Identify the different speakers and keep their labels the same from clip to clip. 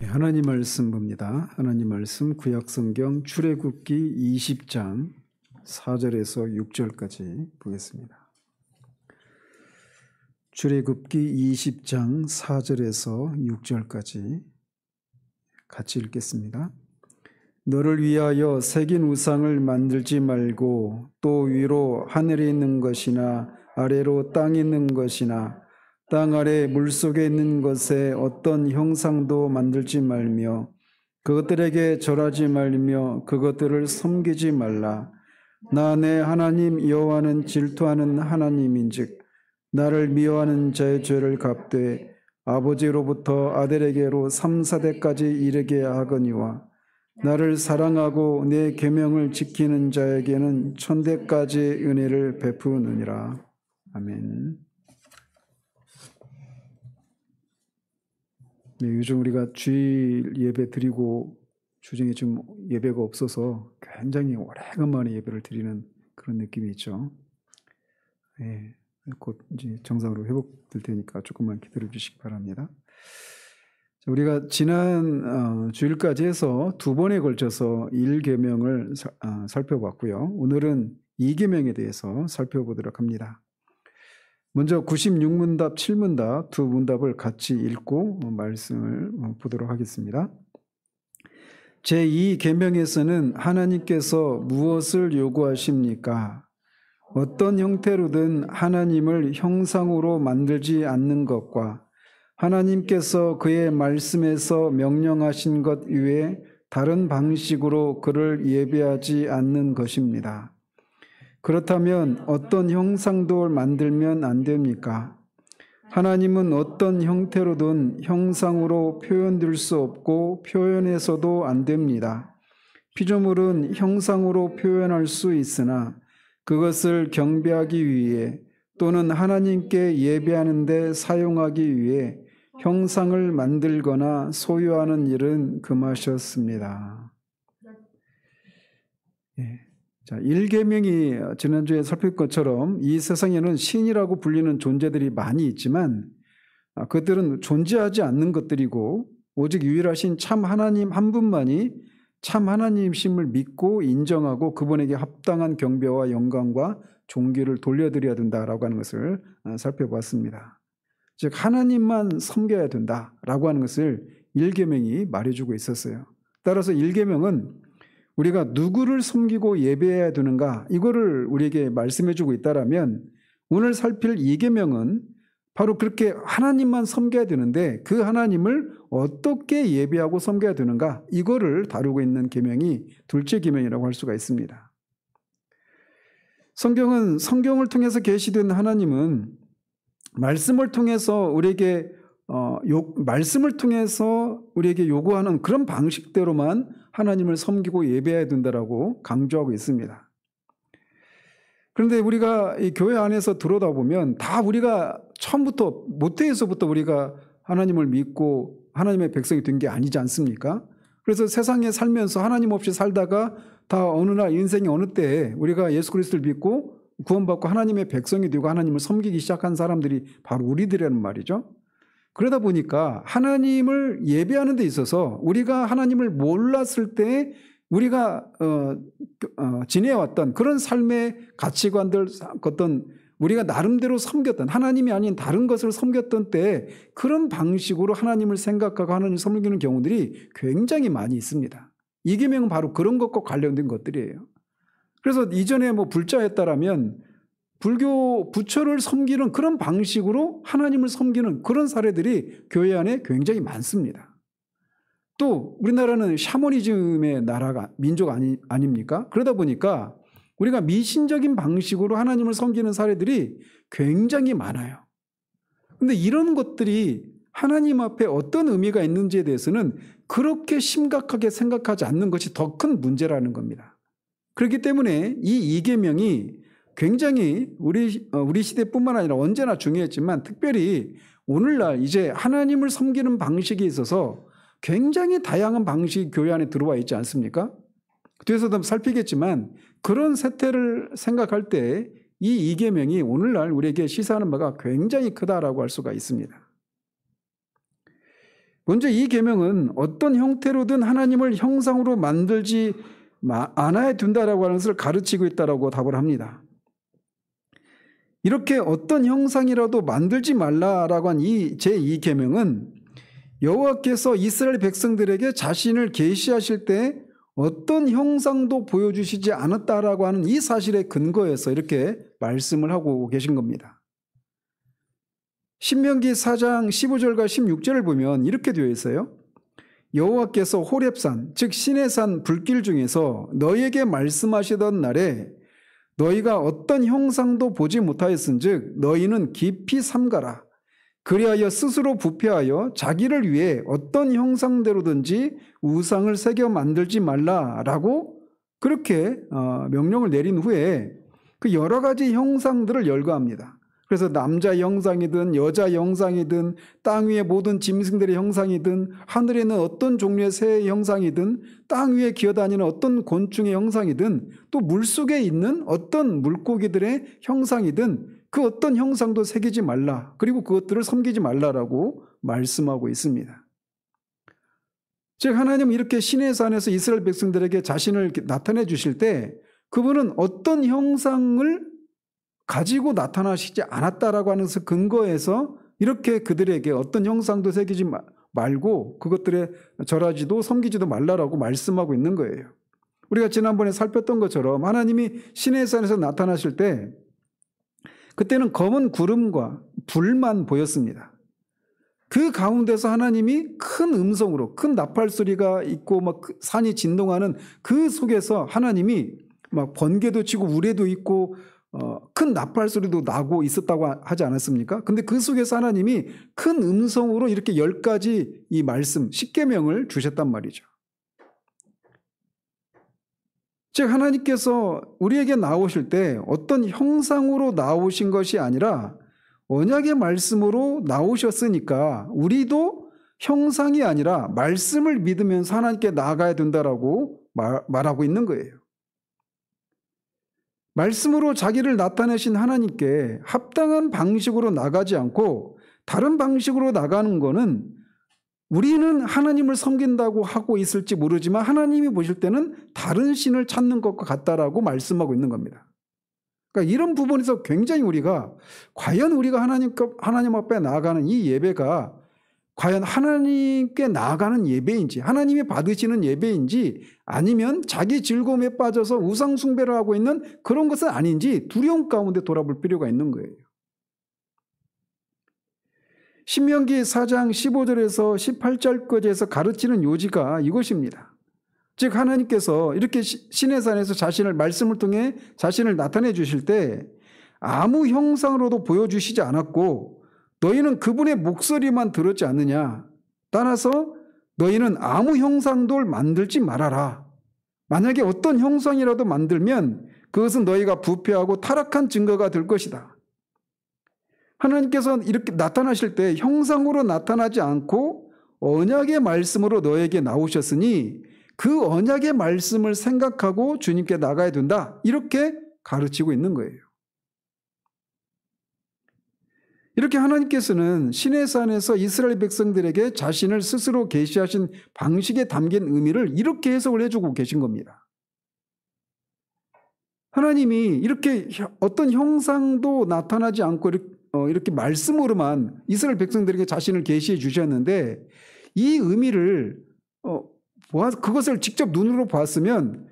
Speaker 1: 하나님 말씀 봅니다. 하나님 말씀 구약성경 출애굽기 20장 4절에서 6절까지 보겠습니다. 출애굽기 20장 4절에서 6절까지 같이 읽겠습니다. 너를 위하여 새긴 우상을 만들지 말고 또 위로 하늘에 있는 것이나 아래로 땅에 있는 것이나 땅 아래 물속에 있는 것에 어떤 형상도 만들지 말며 그것들에게 절하지 말며 그것들을 섬기지 말라. 나 내 하나님 여호와는 질투하는 하나님인즉 나를 미워하는 자의 죄를 갚되 아버지로부터 아들에게로 3, 4대까지 이르게 하거니와 나를 사랑하고 내 계명을 지키는 자에게는 1000대까지 은혜를 베푸느니라. 아멘. 네, 요즘 우리가 주일 예배 드리고 주중에 좀 예배가 없어서 굉장히 오래간만에 예배를 드리는 그런 느낌이 있죠. 네, 곧 이제 정상으로 회복될 테니까 조금만 기다려 주시기 바랍니다. 우리가 지난 주일까지 해서 2번에 걸쳐서 1계명을 살펴봤고요. 오늘은 2계명에 대해서 살펴보도록 합니다. 먼저 96문답, 7문답 두 문답을 같이 읽고 말씀을 보도록 하겠습니다. 제2계명에서는 하나님께서 무엇을 요구하십니까? 어떤 형태로든 하나님을 형상으로 만들지 않는 것과 하나님께서 그의 말씀에서 명령하신 것 이외에 다른 방식으로 그를 예배하지 않는 것입니다. 그렇다면 어떤 형상도 만들면 안 됩니까? 하나님은 어떤 형태로든 형상으로 표현될 수 없고 표현해서도 안 됩니다. 피조물은 형상으로 표현할 수 있으나 그것을 경배하기 위해 또는 하나님께 예배하는 데 사용하기 위해 형상을 만들거나 소유하는 일은 금하셨습니다. 자, 1계명이 지난주에 살펴본 것처럼 이 세상에는 신이라고 불리는 존재들이 많이 있지만 그들은 존재하지 않는 것들이고 오직 유일하신 참 하나님 한 분만이 참 하나님심을 믿고 인정하고 그분에게 합당한 경배와 영광과 존귀를 돌려드려야 된다라고 하는 것을 살펴봤습니다. 즉 하나님만 섬겨야 된다라고 하는 것을 1계명이 말해주고 있었어요. 따라서 1계명은 우리가 누구를 섬기고 예배해야 되는가 이거를 우리에게 말씀해주고 있다라면 오늘 살필 2계명은 바로 그렇게 하나님만 섬겨야 되는데 그 하나님을 어떻게 예배하고 섬겨야 되는가 이거를 다루고 있는 계명이 둘째 계명이라고 할 수가 있습니다. 성경을 통해서 계시된 하나님은 말씀을 통해서 우리에게 요구하는 그런 방식대로만 하나님을 섬기고 예배해야 된다라고 강조하고 있습니다. 그런데 우리가 이 교회 안에서 들어다보면 다 우리가 처음부터 모태에서부터 우리가 하나님을 믿고 하나님의 백성이 된 게 아니지 않습니까? 그래서 세상에 살면서 하나님 없이 살다가 다 어느 날 인생의 어느 때에 우리가 예수 그리스도를 믿고 구원받고 하나님의 백성이 되고 하나님을 섬기기 시작한 사람들이 바로 우리들이라는 말이죠. 그러다 보니까 하나님을 예배하는 데 있어서 우리가 하나님을 몰랐을 때 우리가 지내왔던 그런 삶의 가치관들, 어떤 우리가 나름대로 섬겼던 하나님이 아닌 다른 것을 섬겼던 때 그런 방식으로 하나님을 생각하고 하나님을 섬기는 경우들이 굉장히 많이 있습니다. 이 계명은 바로 그런 것과 관련된 것들이에요. 그래서 이전에 불자였다라면 불교 부처를 섬기는 그런 방식으로 하나님을 섬기는 그런 사례들이 교회 안에 굉장히 많습니다. 또 우리나라는 샤머니즘의 나라가 민족 아닙니까? 그러다 보니까 우리가 미신적인 방식으로 하나님을 섬기는 사례들이 굉장히 많아요. 그런데 이런 것들이 하나님 앞에 어떤 의미가 있는지에 대해서는 그렇게 심각하게 생각하지 않는 것이 더 큰 문제라는 겁니다. 그렇기 때문에 이 2계명이 굉장히 우리 시대뿐만 아니라 언제나 중요했지만 특별히 오늘날 이제 하나님을 섬기는 방식에 있어서 굉장히 다양한 방식이 교회 안에 들어와 있지 않습니까? 뒤에서도 살피겠지만 그런 세태를 생각할 때 이 2계명이 오늘날 우리에게 시사하는 바가 굉장히 크다라고 할 수가 있습니다. 먼저 이 계명은 어떤 형태로든 하나님을 형상으로 만들지 않아야 된다라고 하는 것을 가르치고 있다라고 답을 합니다. 이렇게 어떤 형상이라도 만들지 말라라고 한 이 제2계명은 여호와께서 이스라엘 백성들에게 자신을 계시하실 때 어떤 형상도 보여주시지 않았다라고 하는 이 사실에 근거해서 이렇게 말씀을 하고 계신 겁니다. 신명기 4장 15절과 16절을 보면 이렇게 되어 있어요. 여호와께서 호렙산 즉 시내산 불길 중에서 너희에게 말씀하시던 날에 너희가 어떤 형상도 보지 못하였은즉 너희는 깊이 삼가라. 그리하여 스스로 부패하여 자기를 위해 어떤 형상대로든지 우상을 새겨 만들지 말라라고 그렇게 명령을 내린 후에 그 여러 가지 형상들을 열거합니다. 그래서 남자 형상이든 여자 형상이든 땅 위의 모든 짐승들의 형상이든 하늘에 있는 어떤 종류의 새의 형상이든 땅 위에 기어다니는 어떤 곤충의 형상이든 또 물속에 있는 어떤 물고기들의 형상이든 그 어떤 형상도 새기지 말라. 그리고 그것들을 섬기지 말라라고 말씀하고 있습니다. 즉 하나님은 이렇게 시내산에서 이스라엘 백성들에게 자신을 나타내 주실 때 그분은 어떤 형상을 가지고 나타나시지 않았다라고 하는 근거에서 이렇게 그들에게 어떤 형상도 새기지 말고 그것들에 절하지도 섬기지도 말라라고 말씀하고 있는 거예요. 우리가 지난번에 살폈던 것처럼 하나님이 시내산에서 나타나실 때 그때는 검은 구름과 불만 보였습니다. 그 가운데서 하나님이 큰 음성으로 큰 나팔 소리가 있고 막 산이 진동하는 그 속에서 하나님이 막 번개도 치고 우레도 있고 큰 나팔 소리도 나고 있었다고 하지 않았습니까? 근데 그 속에서 하나님이 큰 음성으로 이렇게 10가지 이 말씀, 10계명을 주셨단 말이죠. 즉 하나님께서 우리에게 나오실 때 어떤 형상으로 나오신 것이 아니라 언약의 말씀으로 나오셨으니까 우리도 형상이 아니라 말씀을 믿으면서 하나님께 나아가야 된다라고 말하고 있는 거예요. 말씀으로 자기를 나타내신 하나님께 합당한 방식으로 나가지 않고 다른 방식으로 나가는 것은 우리는 하나님을 섬긴다고 하고 있을지 모르지만 하나님이 보실 때는 다른 신을 찾는 것과 같다라고 말씀하고 있는 겁니다. 그러니까 이런 부분에서 굉장히 우리가 과연 우리가 하나님 앞에 나아가는 이 예배가 과연 하나님께 나아가는 예배인지 하나님이 받으시는 예배인지 아니면 자기 즐거움에 빠져서 우상 숭배를 하고 있는 그런 것은 아닌지 두려움 가운데 돌아볼 필요가 있는 거예요. 신명기 4장 15절에서 18절까지에서 가르치는 요지가 이것입니다. 즉 하나님께서 이렇게 시내산에서 자신을 말씀을 통해 자신을 나타내 주실 때 아무 형상으로도 보여주시지 않았고 너희는 그분의 목소리만 들었지 않느냐. 따라서 너희는 아무 형상도 만들지 말아라. 만약에 어떤 형상이라도 만들면 그것은 너희가 부패하고 타락한 증거가 될 것이다. 하나님께서 이렇게 나타나실 때 형상으로 나타나지 않고 언약의 말씀으로 너에게 나오셨으니 그 언약의 말씀을 생각하고 주님께 나가야 된다. 이렇게 가르치고 있는 거예요. 이렇게 하나님께서는 시내산에서 이스라엘 백성들에게 자신을 스스로 계시하신 방식에 담긴 의미를 이렇게 해석을 해주고 계신 겁니다. 하나님이 이렇게 어떤 형상도 나타나지 않고 이렇게 말씀으로만 이스라엘 백성들에게 자신을 계시해 주셨는데 이 의미를 그것을 직접 눈으로 봤으면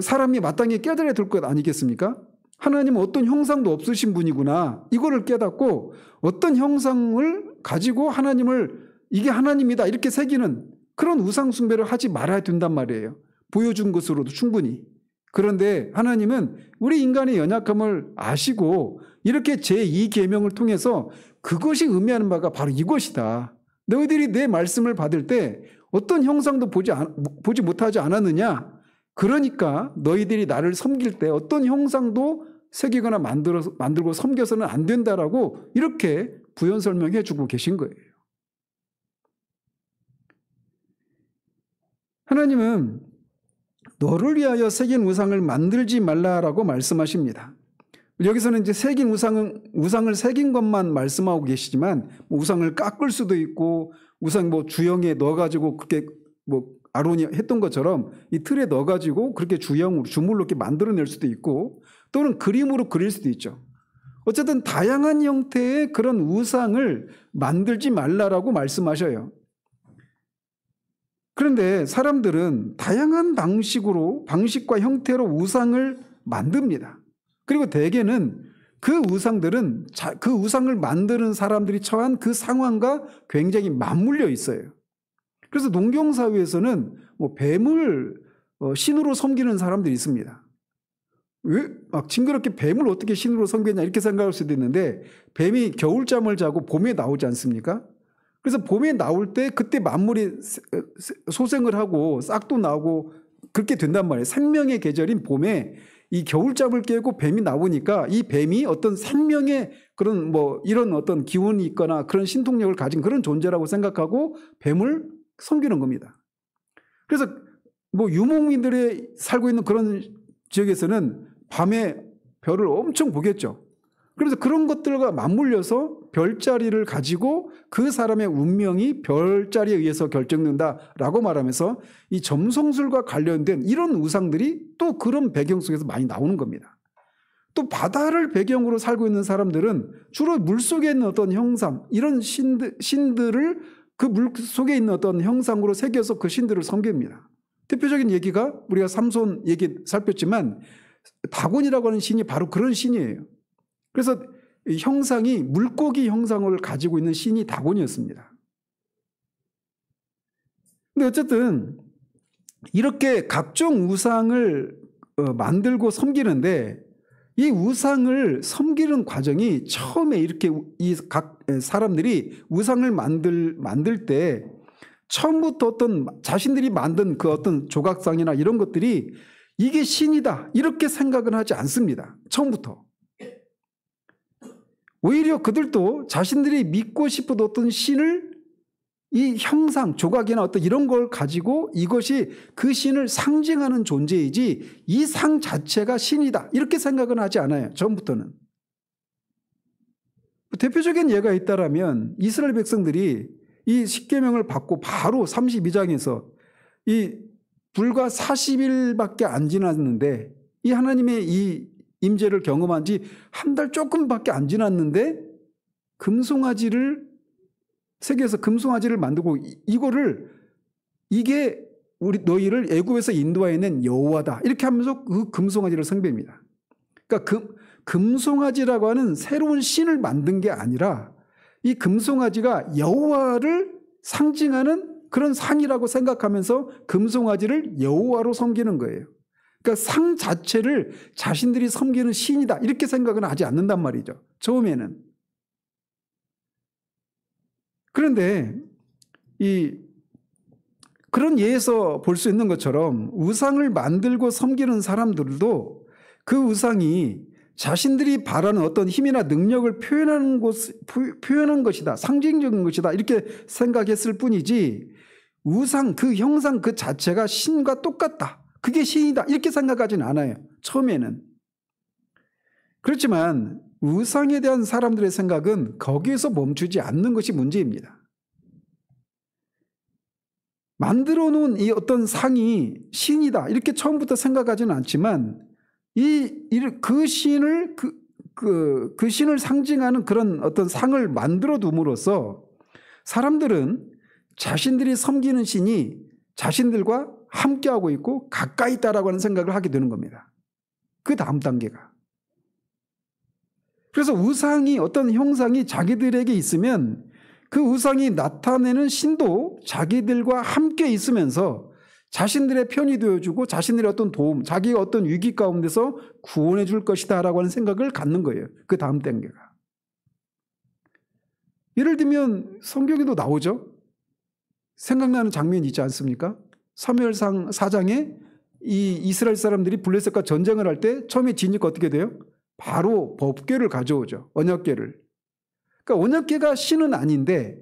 Speaker 1: 사람이 마땅히 깨달아야 될 것 아니겠습니까? 하나님은 어떤 형상도 없으신 분이구나. 이거를 깨닫고 어떤 형상을 가지고 하나님을 이게 하나님이다 이렇게 새기는 그런 우상 숭배를 하지 말아야 된단 말이에요. 보여준 것으로도 충분히. 그런데 하나님은 우리 인간의 연약함을 아시고 이렇게 제2계명을 통해서 그것이 의미하는 바가 바로 이것이다. 너희들이 내 말씀을 받을 때 어떤 형상도 보지 못하지 않았느냐? 그러니까 너희들이 나를 섬길 때 어떤 형상도 새기거나 만들고 섬겨서는 안 된다라고 이렇게 부연 설명해 주고 계신 거예요. 하나님은 너를 위하여 새긴 우상을 만들지 말라라고 말씀하십니다. 여기서는 이제 새긴 우상을 새긴 것만 말씀하고 계시지만 우상을 깎을 수도 있고 우상 뭐 주형에 넣어가지고 그렇게 뭐 아론이 했던 것처럼 이 틀에 넣어가지고 그렇게 주형으로 주물로 이렇게 만들어낼 수도 있고 또는 그림으로 그릴 수도 있죠. 어쨌든 다양한 형태의 그런 우상을 만들지 말라라고 말씀하셔요. 그런데 사람들은 다양한 방식과 형태로 우상을 만듭니다. 그리고 대개는 그 우상들은 그 우상을 만드는 사람들이 처한 그 상황과 굉장히 맞물려 있어요. 그래서 농경사회에서는 뭐 뱀을 신으로 섬기는 사람들이 있습니다. 왜 막 징그럽게 뱀을 어떻게 신으로 섬기냐 이렇게 생각할 수도 있는데 뱀이 겨울잠을 자고 봄에 나오지 않습니까? 그래서 봄에 나올 때 그때 만물이 소생을 하고 싹도 나오고 그렇게 된단 말이에요. 생명의 계절인 봄에 이 겨울잠을 깨고 뱀이 나오니까 이 뱀이 어떤 생명의 그런 뭐 이런 어떤 기운이 있거나 그런 신통력을 가진 그런 존재라고 생각하고 뱀을 섬기는 겁니다. 그래서 뭐 유목민들이 살고 있는 그런 지역에서는 밤에 별을 엄청 보겠죠. 그래서 그런 것들과 맞물려서 별자리를 가지고 그 사람의 운명이 별자리에 의해서 결정된다라고 말하면서 이 점성술과 관련된 이런 우상들이 또 그런 배경 속에서 많이 나오는 겁니다. 또 바다를 배경으로 살고 있는 사람들은 주로 물속에 있는 어떤 형상, 이런 신들을 그 물속에 있는 어떤 형상으로 새겨서 그 신들을 섬깁니다. 대표적인 얘기가 우리가 삼손 얘기 살폈지만 다곤이라고 하는 신이 바로 그런 신이에요. 그래서 이 형상이 물고기 형상을 가지고 있는 신이 다곤이었습니다. 근데 어쨌든 이렇게 각종 우상을 만들고 섬기는데 이 우상을 섬기는 과정이 처음에 이렇게 이 각 사람들이 우상을 만들 때 처음부터 어떤 자신들이 만든 그 어떤 조각상이나 이런 것들이 이게 신이다 이렇게 생각은 하지 않습니다. 처음부터. 오히려 그들도 자신들이 믿고 싶은 어떤 신을 이 형상, 조각이나 어떤 이런 걸 가지고 이것이 그 신을 상징하는 존재이지 이 상 자체가 신이다 이렇게 생각은 하지 않아요. 처음부터는. 대표적인 예가 있다라면 이스라엘 백성들이 이 십계명을 받고 바로 32장에서 이 불과 40일밖에 안 지났는데 이 하나님의 이 임재를 경험한 지 한 달 조금밖에 안 지났는데 금송아지를 세계에서 금송아지를 만들고 이거를 이게 우리 너희를 애굽에서 인도하여낸 여호와다 이렇게 하면서 그 금송아지를 숭배합니다. 그러니까 금송아지라고 하는 새로운 신을 만든 게 아니라 이 금송아지가 여호와를 상징하는 그런 상이라고 생각하면서 금송아지를 여호와로 섬기는 거예요. 그러니까 상 자체를 자신들이 섬기는 신이다 이렇게 생각은 하지 않는단 말이죠. 처음에는. 그런데 그런 예에서 볼 수 있는 것처럼 우상을 만들고 섬기는 사람들도 그 우상이 자신들이 바라는 어떤 힘이나 능력을 표현한 것이다. 상징적인 것이다. 이렇게 생각했을 뿐이지 우상 그 형상 그 자체가 신과 똑같다. 그게 신이다. 이렇게 생각하지는 않아요. 처음에는. 그렇지만 우상에 대한 사람들의 생각은 거기에서 멈추지 않는 것이 문제입니다. 만들어 놓은 이 어떤 상이 신이다. 이렇게 처음부터 생각하지는 않지만 그 신을 그 신을 상징하는 그런 어떤 상을 만들어 둠으로써 사람들은 자신들이 섬기는 신이 자신들과 함께하고 있고 가까이 있다라고 하는 생각을 하게 되는 겁니다. 그 다음 단계가. 그래서 우상이 어떤 형상이 자기들에게 있으면 그 우상이 나타내는 신도 자기들과 함께 있으면서 자신들의 편이 되어주고 자신들의 어떤 도움, 자기가 어떤 위기 가운데서 구원해 줄 것이다 라고 하는 생각을 갖는 거예요. 그 다음 단계가. 예를 들면 성경에도 나오죠. 생각나는 장면이 있지 않습니까? 사무엘상 4장에 이 이스라엘 사람들이 블레셋과 전쟁을 할 때 처음에 지니까 어떻게 돼요? 바로 법궤를 가져오죠. 언약궤를. 그러니까 언약궤가 신은 아닌데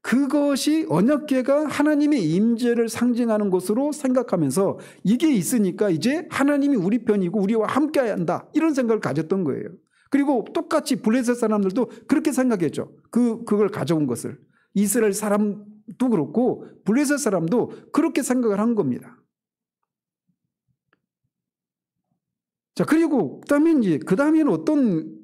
Speaker 1: 그것이 언약궤가 하나님의 임재를 상징하는 것으로 생각하면서 이게 있으니까 이제 하나님이 우리 편이고 우리와 함께해야 한다. 이런 생각을 가졌던 거예요. 그리고 똑같이 블레셋 사람들도 그렇게 생각했죠. 그걸 가져온 것을. 이스라엘 사람 사람도 그렇고 블레셋 사람도 그렇게 생각을 한 겁니다. 자, 그리고 그 다음에는 어떤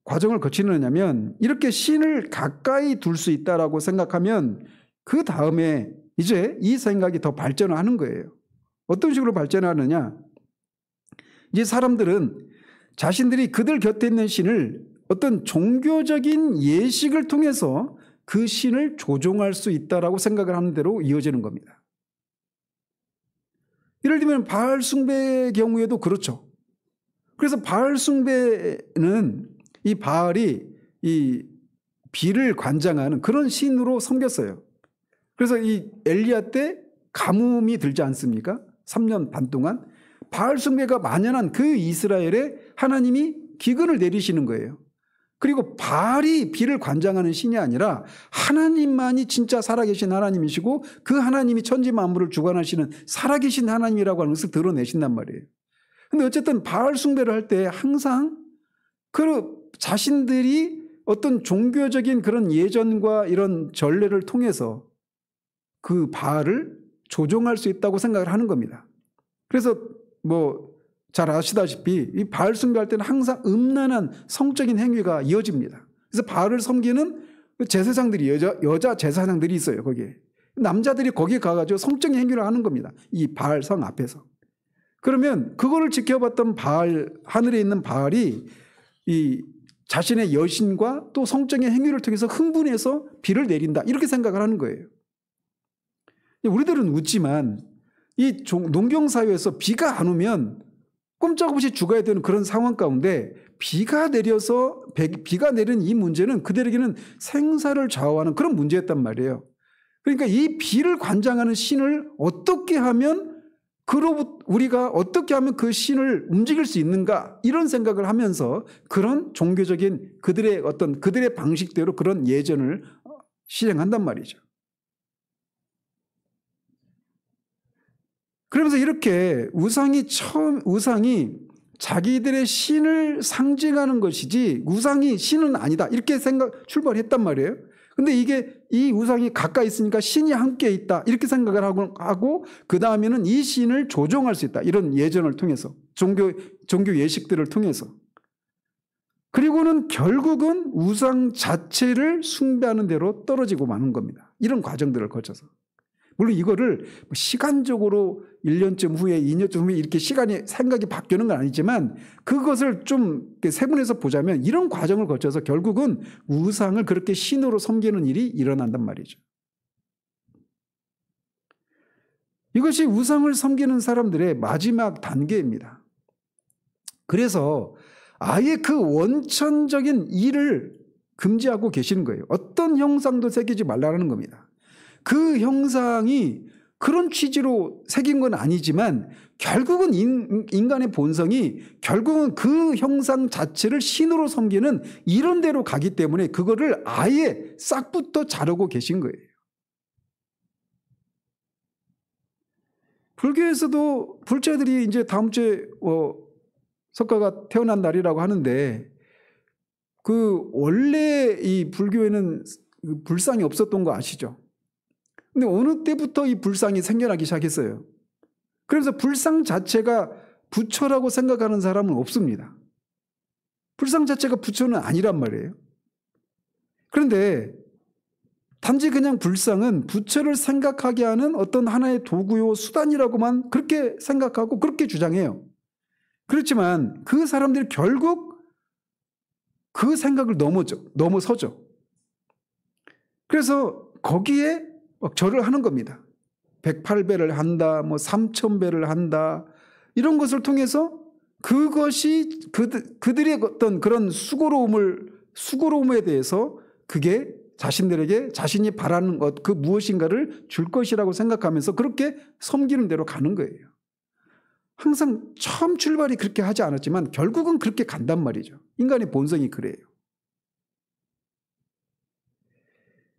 Speaker 1: 과정을 거치느냐면 이렇게 신을 가까이 둘 수 있다라고 생각하면 그 다음에 이제 이 생각이 더 발전을 하는 거예요. 어떤 식으로 발전하느냐? 이제 사람들은 자신들이 그들 곁에 있는 신을 어떤 종교적인 예식을 통해서 그 신을 조종할 수 있다라고 생각을 하는 대로 이어지는 겁니다. 예를 들면 바알 숭배의 경우에도 그렇죠. 그래서 바알 숭배는 이 바알이 이 비를 관장하는 그런 신으로 섬겼어요. 그래서 이 엘리야 때 가뭄이 들지 않습니까? 3년 반 동안 바알 숭배가 만연한 그 이스라엘에 하나님이 기근을 내리시는 거예요. 그리고 바알이 비를 관장하는 신이 아니라 하나님만이 진짜 살아계신 하나님이시고 그 하나님이 천지 만물을 주관하시는 살아계신 하나님이라고 하는 것을 드러내신단 말이에요. 근데 어쨌든 바알 숭배를 할 때 항상 그 자신들이 어떤 종교적인 그런 예전과 이런 전례를 통해서 그 바알을 조종할 수 있다고 생각을 하는 겁니다. 그래서 잘 아시다시피 이 바알 숭배할 때는 항상 음란한 성적인 행위가 이어집니다. 그래서 바알을 섬기는 제사장들이 여자 제사장들이 있어요. 거기에 남자들이 거기에 가가지고 성적인 행위를 하는 겁니다. 이 바알 성 앞에서. 그러면 그거를 지켜봤던 바알, 하늘에 있는 바알이 이 자신의 여신과 또 성적인 행위를 통해서 흥분해서 비를 내린다 이렇게 생각을 하는 거예요. 우리들은 웃지만 이 농경사회에서 비가 안 오면 꼼짝없이 죽어야 되는 그런 상황 가운데 비가 내린 이 문제는 그들에게는 생사를 좌우하는 그런 문제였단 말이에요. 그러니까 이 비를 관장하는 신을 어떻게 하면 우리가 어떻게 하면 그 신을 움직일 수 있는가 이런 생각을 하면서 그런 종교적인 그들의 방식대로 그런 예전을 실행한단 말이죠. 그러면서 이렇게 우상이 자기들의 신을 상징하는 것이지 우상이 신은 아니다 이렇게 출발했단 말이에요. 근데 이 우상이 가까이 있으니까 신이 함께 있다 이렇게 생각을 하고 그 다음에는 이 신을 조종할 수 있다 이런 예전을 통해서 종교 예식들을 통해서 그리고는 결국은 우상 자체를 숭배하는 대로 떨어지고 마는 겁니다. 이런 과정들을 거쳐서. 물론 이거를 시간적으로 1년쯤 후에 2년쯤 후에 이렇게 생각이 바뀌는 건 아니지만 그것을 좀 세분해서 보자면 이런 과정을 거쳐서 결국은 우상을 그렇게 신으로 섬기는 일이 일어난단 말이죠. 이것이 우상을 섬기는 사람들의 마지막 단계입니다. 그래서 아예 그 원천적인 일을 금지하고 계시는 거예요. 어떤 형상도 새기지 말라는 겁니다. 그 형상이 그런 취지로 새긴 건 아니지만 결국은 인간의 본성이 결국은 그 형상 자체를 신으로 섬기는 이런 데로 가기 때문에 그거를 아예 싹부터 자르고 계신 거예요. 불교에서도 불자들이 이제 다음 주에 석가가 태어난 날이라고 하는데 원래 이 불교에는 불상이 없었던 거 아시죠? 근데 어느 때부터 이 불상이 생겨나기 시작했어요. 그래서 불상 자체가 부처라고 생각하는 사람은 없습니다. 불상 자체가 부처는 아니란 말이에요. 그런데 단지 그냥 불상은 부처를 생각하게 하는 어떤 하나의 도구요 수단이라고만 그렇게 생각하고 그렇게 주장해요. 그렇지만 그 사람들이 결국 그 생각을 넘어서죠. 그래서 거기에 절을 하는 겁니다. 108배를 한다, 3000배를 한다, 이런 것을 통해서 그것이 그들의 어떤 그런 수고로움에 대해서 그게 자신들에게 자신이 바라는 것, 그 무엇인가를 줄 것이라고 생각하면서 그렇게 섬기는 대로 가는 거예요. 항상 처음 출발이 그렇게 하지 않았지만 결국은 그렇게 간단 말이죠. 인간의 본성이 그래요.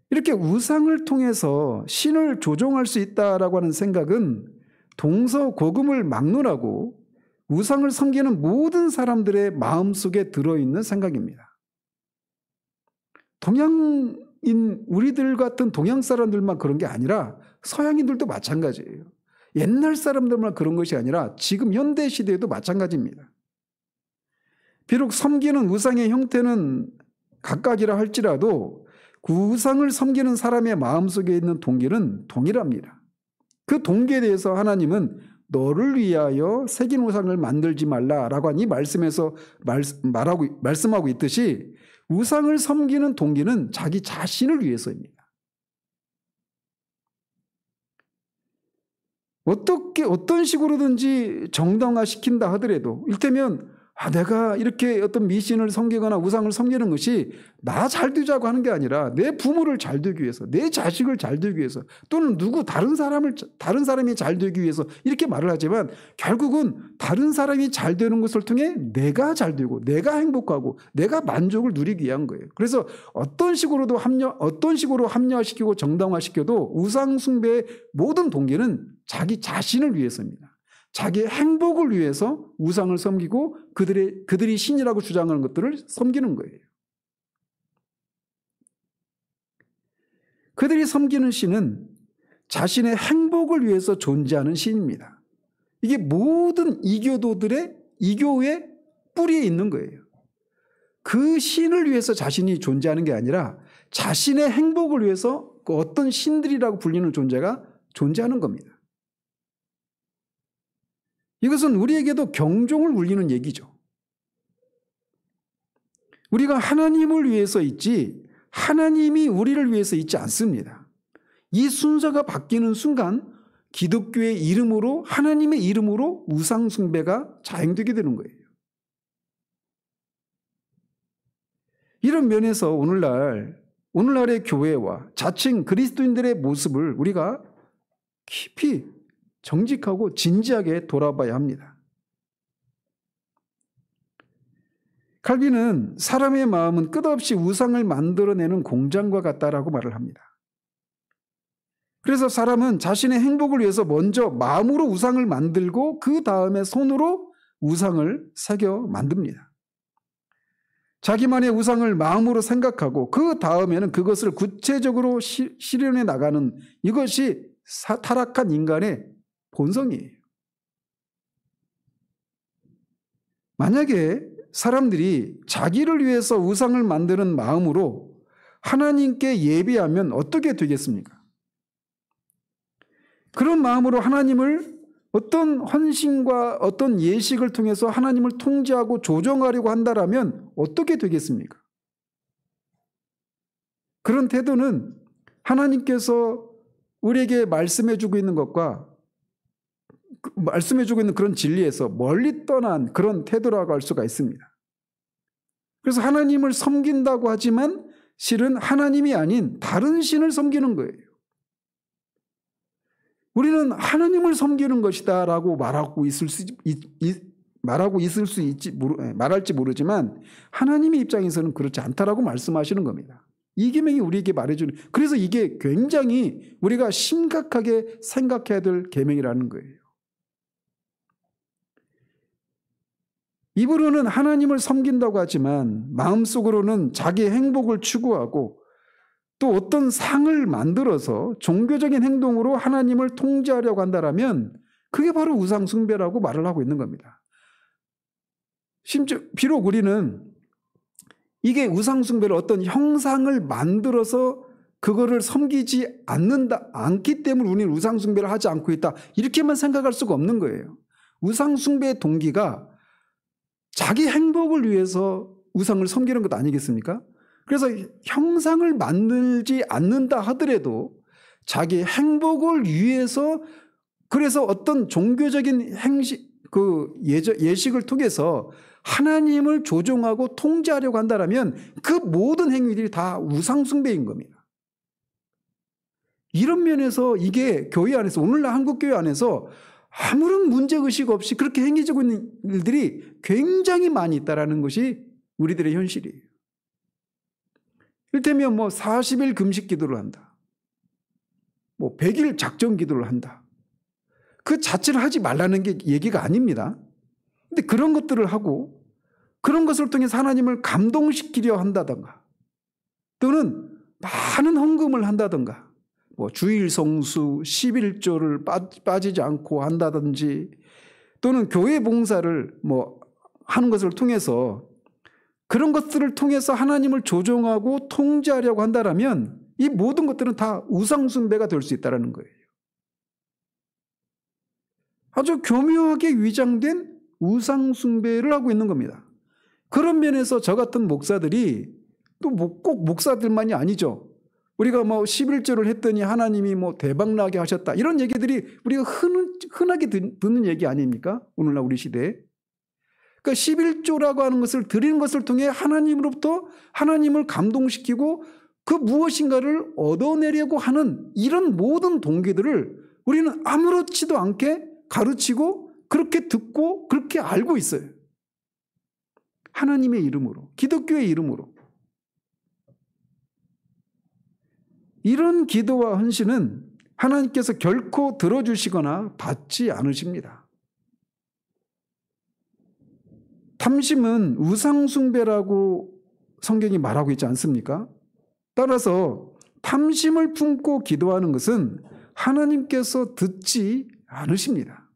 Speaker 1: 이렇게 우상을 통해서 신을 조종할 수 있다라고 하는 생각은 동서고금을 막론하고 우상을 섬기는 모든 사람들의 마음속에 들어있는 생각입니다. 동양 우리들 같은 동양 사람들만 그런 게 아니라 서양인들도 마찬가지예요. 옛날 사람들만 그런 것이 아니라 지금 현대 시대에도 마찬가지입니다. 비록 섬기는 우상의 형태는 각각이라 할지라도 그 우상을 섬기는 사람의 마음속에 있는 동기는 동일합니다. 그 동기에 대해서 하나님은 너를 위하여 새긴 우상을 만들지 말라라고 한 이 말씀에서 말씀하고 있듯이 우상을 섬기는 동기는 자기 자신을 위해서입니다. 어떤 식으로든지 정당화시킨다 하더라도 이를테면 내가 이렇게 어떤 미신을 섬기거나 우상을 섬기는 것이 나 잘 되자고 하는 게 아니라 내 부모를 잘 되기 위해서, 내 자식을 잘 되기 위해서, 또는 다른 사람이 잘 되기 위해서 이렇게 말을 하지만 결국은 다른 사람이 잘 되는 것을 통해 내가 잘 되고 내가 행복하고 내가 만족을 누리기 위한 거예요. 그래서 어떤 식으로 합리화시키고 정당화시켜도 우상 숭배의 모든 동기는 자기 자신을 위해서입니다. 자기의 행복을 위해서 우상을 섬기고 그들이 신이라고 주장하는 것들을 섬기는 거예요. 그들이 섬기는 신은 자신의 행복을 위해서 존재하는 신입니다. 이게 모든 이교의 뿌리에 있는 거예요. 그 신을 위해서 자신이 존재하는 게 아니라 자신의 행복을 위해서 그 어떤 신들이라고 불리는 존재가 존재하는 겁니다. 이것은 우리에게도 경종을 울리는 얘기죠. 우리가 하나님을 위해서 있지 하나님이 우리를 위해서 있지 않습니다. 이 순서가 바뀌는 순간 기독교의 이름으로 하나님의 이름으로 우상 숭배가 자행되게 되는 거예요. 이런 면에서 오늘날의 교회와 자칭 그리스도인들의 모습을 우리가 깊이 정직하고 진지하게 돌아봐야 합니다. 칼빈은 사람의 마음은 끝없이 우상을 만들어내는 공장과 같다라고 말을 합니다. 그래서 사람은 자신의 행복을 위해서 먼저 마음으로 우상을 만들고 그 다음에 손으로 우상을 새겨 만듭니다. 자기만의 우상을 마음으로 생각하고 그 다음에는 그것을 구체적으로 실현해 나가는 이것이 타락한 인간의 본성이에요. 만약에 사람들이 자기를 위해서 우상을 만드는 마음으로 하나님께 예배하면 어떻게 되겠습니까? 그런 마음으로 하나님을 어떤 헌신과 어떤 예식을 통해서 하나님을 통제하고 조정하려고 한다라면 어떻게 되겠습니까? 그런 태도는 하나님께서 우리에게 말씀해주고 있는 것과 말씀해주고 있는 그런 진리에서 멀리 떠난 그런 태도라고 할 수가 있습니다. 그래서 하나님을 섬긴다고 하지만 실은 하나님이 아닌 다른 신을 섬기는 거예요. 우리는 하나님을 섬기는 것이다 라고 말할지 모르지만 하나님의 입장에서는 그렇지 않다라고 말씀하시는 겁니다. 이 계명이 우리에게 말해주는, 그래서 이게 굉장히 우리가 심각하게 생각해야 될 계명이라는 거예요. 입으로는 하나님을 섬긴다고 하지만 마음속으로는 자기의 행복을 추구하고 또 어떤 상을 만들어서 종교적인 행동으로 하나님을 통제하려고 한다면 그게 바로 우상 숭배라고 말을 하고 있는 겁니다. 심지어 비록 우리는 이게 우상 숭배를 어떤 형상을 만들어서 그거를 섬기지 않기 때문에 우리는 우상 숭배를 하지 않고 있다 이렇게만 생각할 수가 없는 거예요. 우상 숭배의 동기가 자기 행복을 위해서 우상을 섬기는 것 아니겠습니까? 그래서 형상을 만들지 않는다 하더라도 자기 행복을 위해서 그래서 어떤 종교적인 예식을 통해서 하나님을 조종하고 통제하려고 한다면 그 모든 행위들이 다 우상 숭배인 겁니다. 이런 면에서 이게 교회 안에서 오늘날 한국교회 안에서 아무런 문제의식 없이 그렇게 행해지고 있는 일들이 굉장히 많이 있다는 것이 우리들의 현실이에요. 이를테면 40일 금식 기도를 한다. 100일 작정 기도를 한다. 그 자체를 하지 말라는 게 얘기가 아닙니다. 근데 그런 것들을 하고 그런 것을 통해서 하나님을 감동시키려 한다던가 또는 많은 헌금을 한다든가 뭐 주일 성수 11조를 빠지지 않고 한다든지 또는 교회 봉사를 뭐 하는 것을 통해서 그런 것들을 통해서 하나님을 조종하고 통제하려고 한다면 이 모든 것들은 다 우상숭배가 될 수 있다는 거예요. 아주 교묘하게 위장된 우상숭배를 하고 있는 겁니다. 그런 면에서 저 같은 목사들이 또 꼭 목사들만이 아니죠. 우리가 뭐 11조를 했더니 하나님이 뭐 대박나게 하셨다. 이런 얘기들이 우리가 흔하게 듣는 얘기 아닙니까? 오늘날 우리 시대에. 그러니까 11조라고 하는 것을 드리는 것을 통해 하나님으로부터 하나님을 감동시키고 그 무엇인가를 얻어내려고 하는 이런 모든 동기들을 우리는 아무렇지도 않게 가르치고 그렇게 듣고 그렇게 알고 있어요. 하나님의 이름으로, 기독교의 이름으로. 이런 기도와 헌신은 하나님께서 결코 들어주시거나 받지 않으십니다. 탐심은 우상숭배라고 성경이 말하고 있지 않습니까? 따라서 탐심을 품고 기도하는 것은 하나님께서 듣지 않으십니다.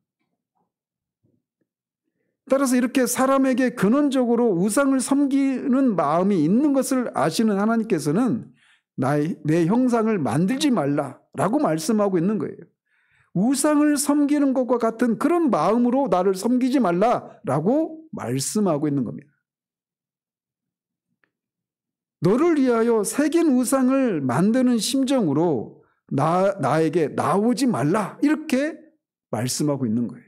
Speaker 1: 따라서 이렇게 사람에게 근원적으로 우상을 섬기는 마음이 있는 것을 아시는 하나님께서는 내 형상을 만들지 말라라고 말씀하고 있는 거예요. 우상을 섬기는 것과 같은 그런 마음으로 나를 섬기지 말라라고 말씀하고 있는 겁니다. 너를 위하여 새긴 우상을 만드는 심정으로 나에게 나오지 말라 이렇게 말씀하고 있는 거예요.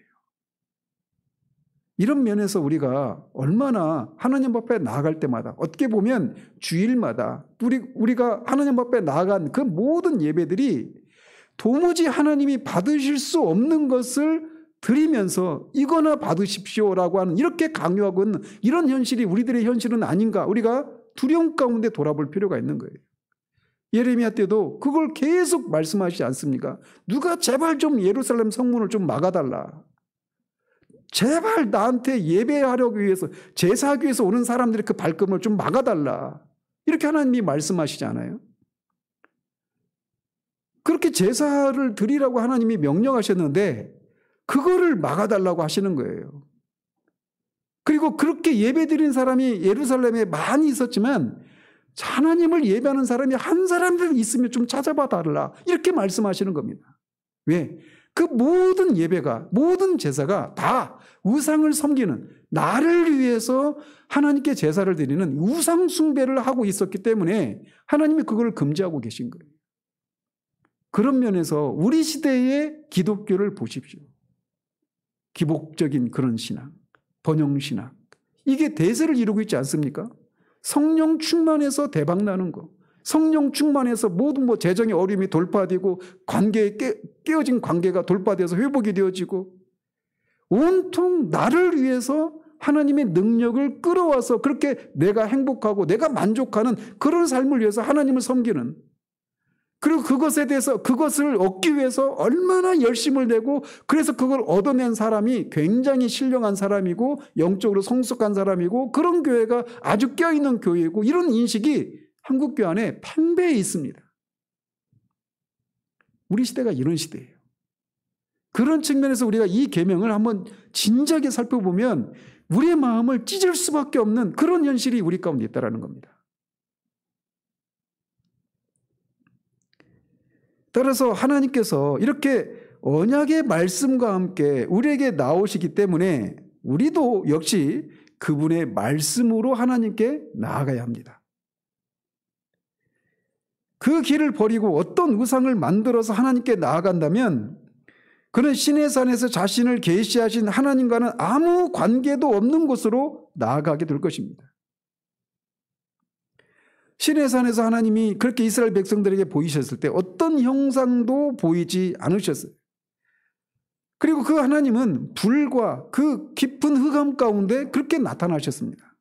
Speaker 1: 이런 면에서 우리가 얼마나 하나님 앞에 나아갈 때마다 어떻게 보면 주일마다 우리가 하나님 앞에 나아간 그 모든 예배들이 도무지 하나님이 받으실 수 없는 것을 드리면서 이거나 받으십시오라고 하는 이렇게 강요하고 있는 이런 현실이 우리들의 현실은 아닌가 우리가 두려움 가운데 돌아볼 필요가 있는 거예요. 예레미야 때도 그걸 계속 말씀하시지 않습니까? 누가 제발 좀 예루살렘 성문을 좀 막아달라. 제발 나한테 예배하려고 위해서 제사하기 위해서 오는 사람들의 그 발걸음을 좀 막아달라. 이렇게 하나님이 말씀하시지 않아요? 그렇게 제사를 드리라고 하나님이 명령하셨는데 그거를 막아달라고 하시는 거예요. 그리고 그렇게 예배드린 사람이 예루살렘에 많이 있었지만 하나님을 예배하는 사람이 한 사람들 있으면 좀 찾아봐 달라. 이렇게 말씀하시는 겁니다. 왜? 그 모든 예배가 모든 제사가 다 우상을 섬기는 나를 위해서 하나님께 제사를 드리는 우상 숭배를 하고 있었기 때문에 하나님이 그걸 금지하고 계신 거예요. 그런 면에서 우리 시대의 기독교를 보십시오. 기복적인 그런 신앙, 번영신학 이게 대세를 이루고 있지 않습니까? 성령 충만해서 대박나는 거, 성령 충만해서 모든 재정의 어려움이 돌파되고 깨어진 관계가 돌파돼서 회복이 되어지고 온통 나를 위해서 하나님의 능력을 끌어와서 그렇게 내가 행복하고 내가 만족하는 그런 삶을 위해서 하나님을 섬기는 그리고 그것에 대해서 그것을 얻기 위해서 얼마나 열심을 내고 그래서 그걸 얻어낸 사람이 굉장히 신령한 사람이고 영적으로 성숙한 사람이고 그런 교회가 아주 껴있는 교회이고 이런 인식이 한국교회 안에 팽배해 있습니다. 우리 시대가 이런 시대예요. 그런 측면에서 우리가 이 계명을 한번 진지하게 살펴보면 우리의 마음을 찢을 수밖에 없는 그런 현실이 우리 가운데 있다는 겁니다. 따라서 하나님께서 이렇게 언약의 말씀과 함께 우리에게 나오시기 때문에 우리도 역시 그분의 말씀으로 하나님께 나아가야 합니다. 그 길을 버리고 어떤 우상을 만들어서 하나님께 나아간다면 그는 신의 산에서 자신을 계시하신 하나님과는 아무 관계도 없는 곳으로 나아가게 될 것입니다. 신의 산에서 하나님이 그렇게 이스라엘 백성들에게 보이셨을 때 어떤 형상도 보이지 않으셨어요. 그리고 그 하나님은 불과 그 깊은 흑암 가운데 그렇게 나타나셨습니다.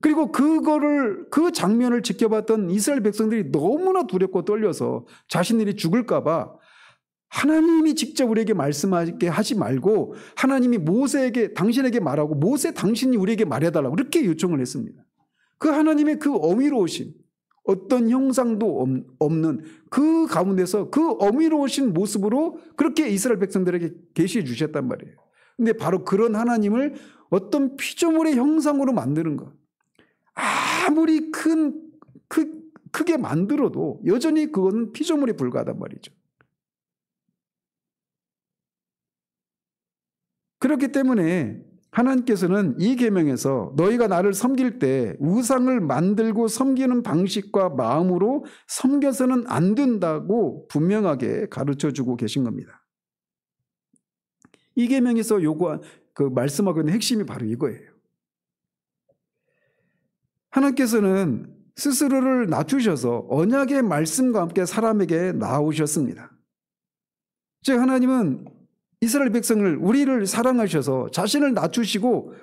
Speaker 1: 그리고 그 장면을 지켜봤던 이스라엘 백성들이 너무나 두렵고 떨려서 자신들이 죽을까 봐 하나님이 직접 우리에게 말씀하게 하지 말고 하나님이 모세에게 당신에게 말하고 모세 당신이 우리에게 말해달라고 그렇게 요청을 했습니다. 그 하나님의 그 어미로우심, 어떤 형상도 없는 그 가운데서 그 어미로우신 모습으로 그렇게 이스라엘 백성들에게 계시해 주셨단 말이에요. 근데 바로 그런 하나님을 어떤 피조물의 형상으로 만드는 것. 아무리 크게 만들어도 여전히 그거는 피조물에 불과하단 말이죠. 그렇기 때문에 하나님께서는 이 계명에서 너희가 나를 섬길 때 우상을 만들고 섬기는 방식과 마음으로 섬겨서는 안 된다고 분명하게 가르쳐주고 계신 겁니다. 이 계명에서 말씀하고 있는 핵심이 바로 이거예요. 하나님께서는 스스로를 낮추셔서 언약의 말씀과 함께 사람에게 나오셨습니다. 즉 하나님은 이스라엘 백성을 우리를 사랑하셔서 자신을 낮추시고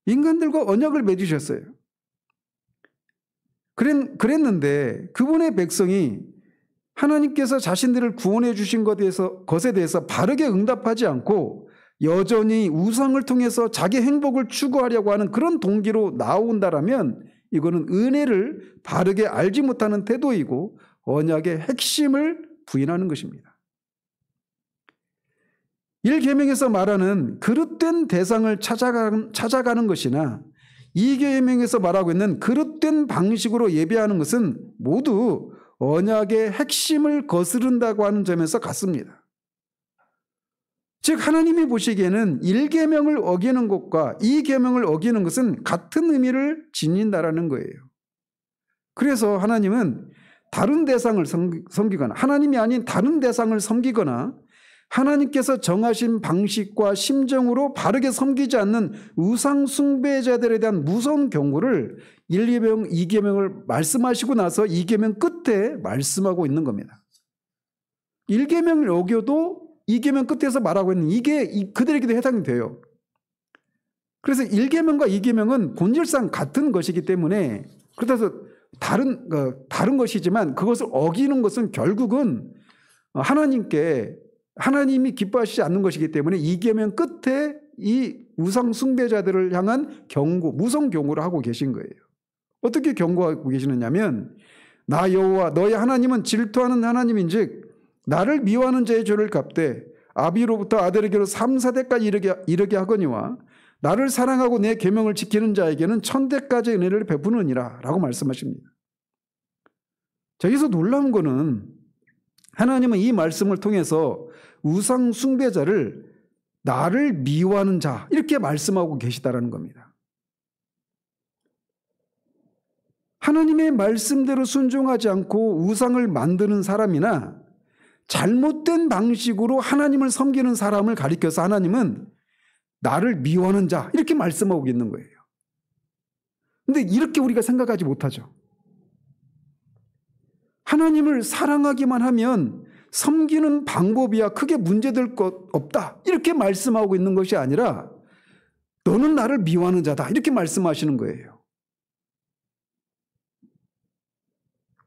Speaker 1: 인간들과 언약을 맺으셨어요. 그랬는데 그분의 백성이 하나님께서 자신들을 구원해 주신 것에 대해서 바르게 응답하지 않고 여전히 우상을 통해서 자기 행복을 추구하려고 하는 그런 동기로 나온다라면 이거는 은혜를 바르게 알지 못하는 태도이고 언약의 핵심을 부인하는 것입니다. 1계명에서 말하는 그릇된 대상을 찾아가는 것이나 2계명에서 말하고 있는 그릇된 방식으로 예배하는 것은 모두 언약의 핵심을 거스른다고 하는 점에서 같습니다. 즉 하나님이 보시기에는 1계명을 어기는 것과 2계명을 어기는 것은 같은 의미를 지닌다라는 거예요. 그래서 하나님은 다른 대상을 섬기거나 하나님이 아닌 다른 대상을 섬기거나 하나님께서 정하신 방식과 심정으로 바르게 섬기지 않는 우상 숭배자들에 대한 무서운 경고를 1계명, 2계명을 말씀하시고 나서 2계명 끝에 말씀하고 있는 겁니다. 1계명을 어겨도 2계명 끝에서 말하고 있는 이게 그들에게도 해당이 돼요. 그래서 1계명과 2계명은 본질상 같은 것이기 때문에 그렇다고 해서 다른 것이지만 그것을 어기는 것은 결국은 하나님이 기뻐하시지 않는 것이기 때문에 2계명 끝에 이 우상 숭배자들을 향한 경고, 무성 경고를 하고 계신 거예요. 어떻게 경고하고 계시느냐면 나 여호와 너희 하나님은 질투하는 하나님인즉 나를 미워하는 자의 죄를 갚되 아비로부터 아들에게로 3, 4대까지 이르게 하거니와 나를 사랑하고 내 계명을 지키는 자에게는 1000대까지 은혜를 베푸느니라 라고 말씀하십니다. 여기서 놀라운 거는 하나님은 이 말씀을 통해서 우상 숭배자를 나를 미워하는 자 이렇게 말씀하고 계시다라는 겁니다. 하나님의 말씀대로 순종하지 않고 우상을 만드는 사람이나 잘못된 방식으로 하나님을 섬기는 사람을 가리켜서 하나님은 나를 미워하는 자 이렇게 말씀하고 있는 거예요. 그런데 이렇게 우리가 생각하지 못하죠. 하나님을 사랑하기만 하면 섬기는 방법이야 크게 문제될 것 없다 이렇게 말씀하고 있는 것이 아니라 너는 나를 미워하는 자다 이렇게 말씀하시는 거예요.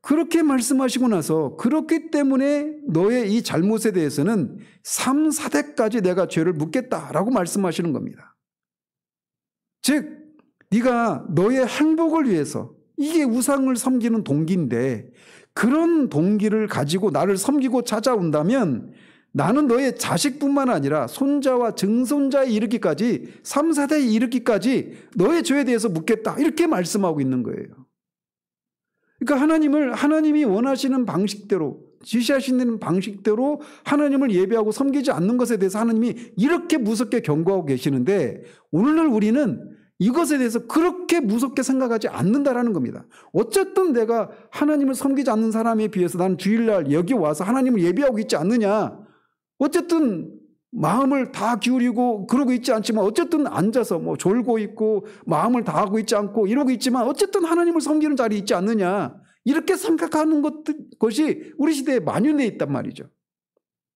Speaker 1: 그렇게 말씀하시고 나서 그렇기 때문에 너의 이 잘못에 대해서는 3, 4대까지 내가 죄를 묻겠다라고 말씀하시는 겁니다. 즉 네가 너의 행복을 위해서 이게 우상을 섬기는 동기인데 그런 동기를 가지고 나를 섬기고 찾아온다면 나는 너의 자식뿐만 아니라 손자와 증손자에 이르기까지 3, 4대에 이르기까지 너의 죄에 대해서 묻겠다 이렇게 말씀하고 있는 거예요. 그러니까 하나님이 원하시는 방식대로 지시하시는 방식대로 하나님을 예배하고 섬기지 않는 것에 대해서 하나님이 이렇게 무섭게 경고하고 계시는데 오늘날 우리는 이것에 대해서 그렇게 무섭게 생각하지 않는다라는 겁니다. 어쨌든 내가 하나님을 섬기지 않는 사람에 비해서 나는 주일날 여기 와서 하나님을 예배하고 있지 않느냐. 어쨌든 마음을 다 기울이고 그러고 있지 않지만 어쨌든 앉아서 뭐 졸고 있고 마음을 다하고 있지 않고 이러고 있지만 어쨌든 하나님을 섬기는 자리에 있지 않느냐. 이렇게 생각하는 것이 우리 시대에 만연해 있단 말이죠.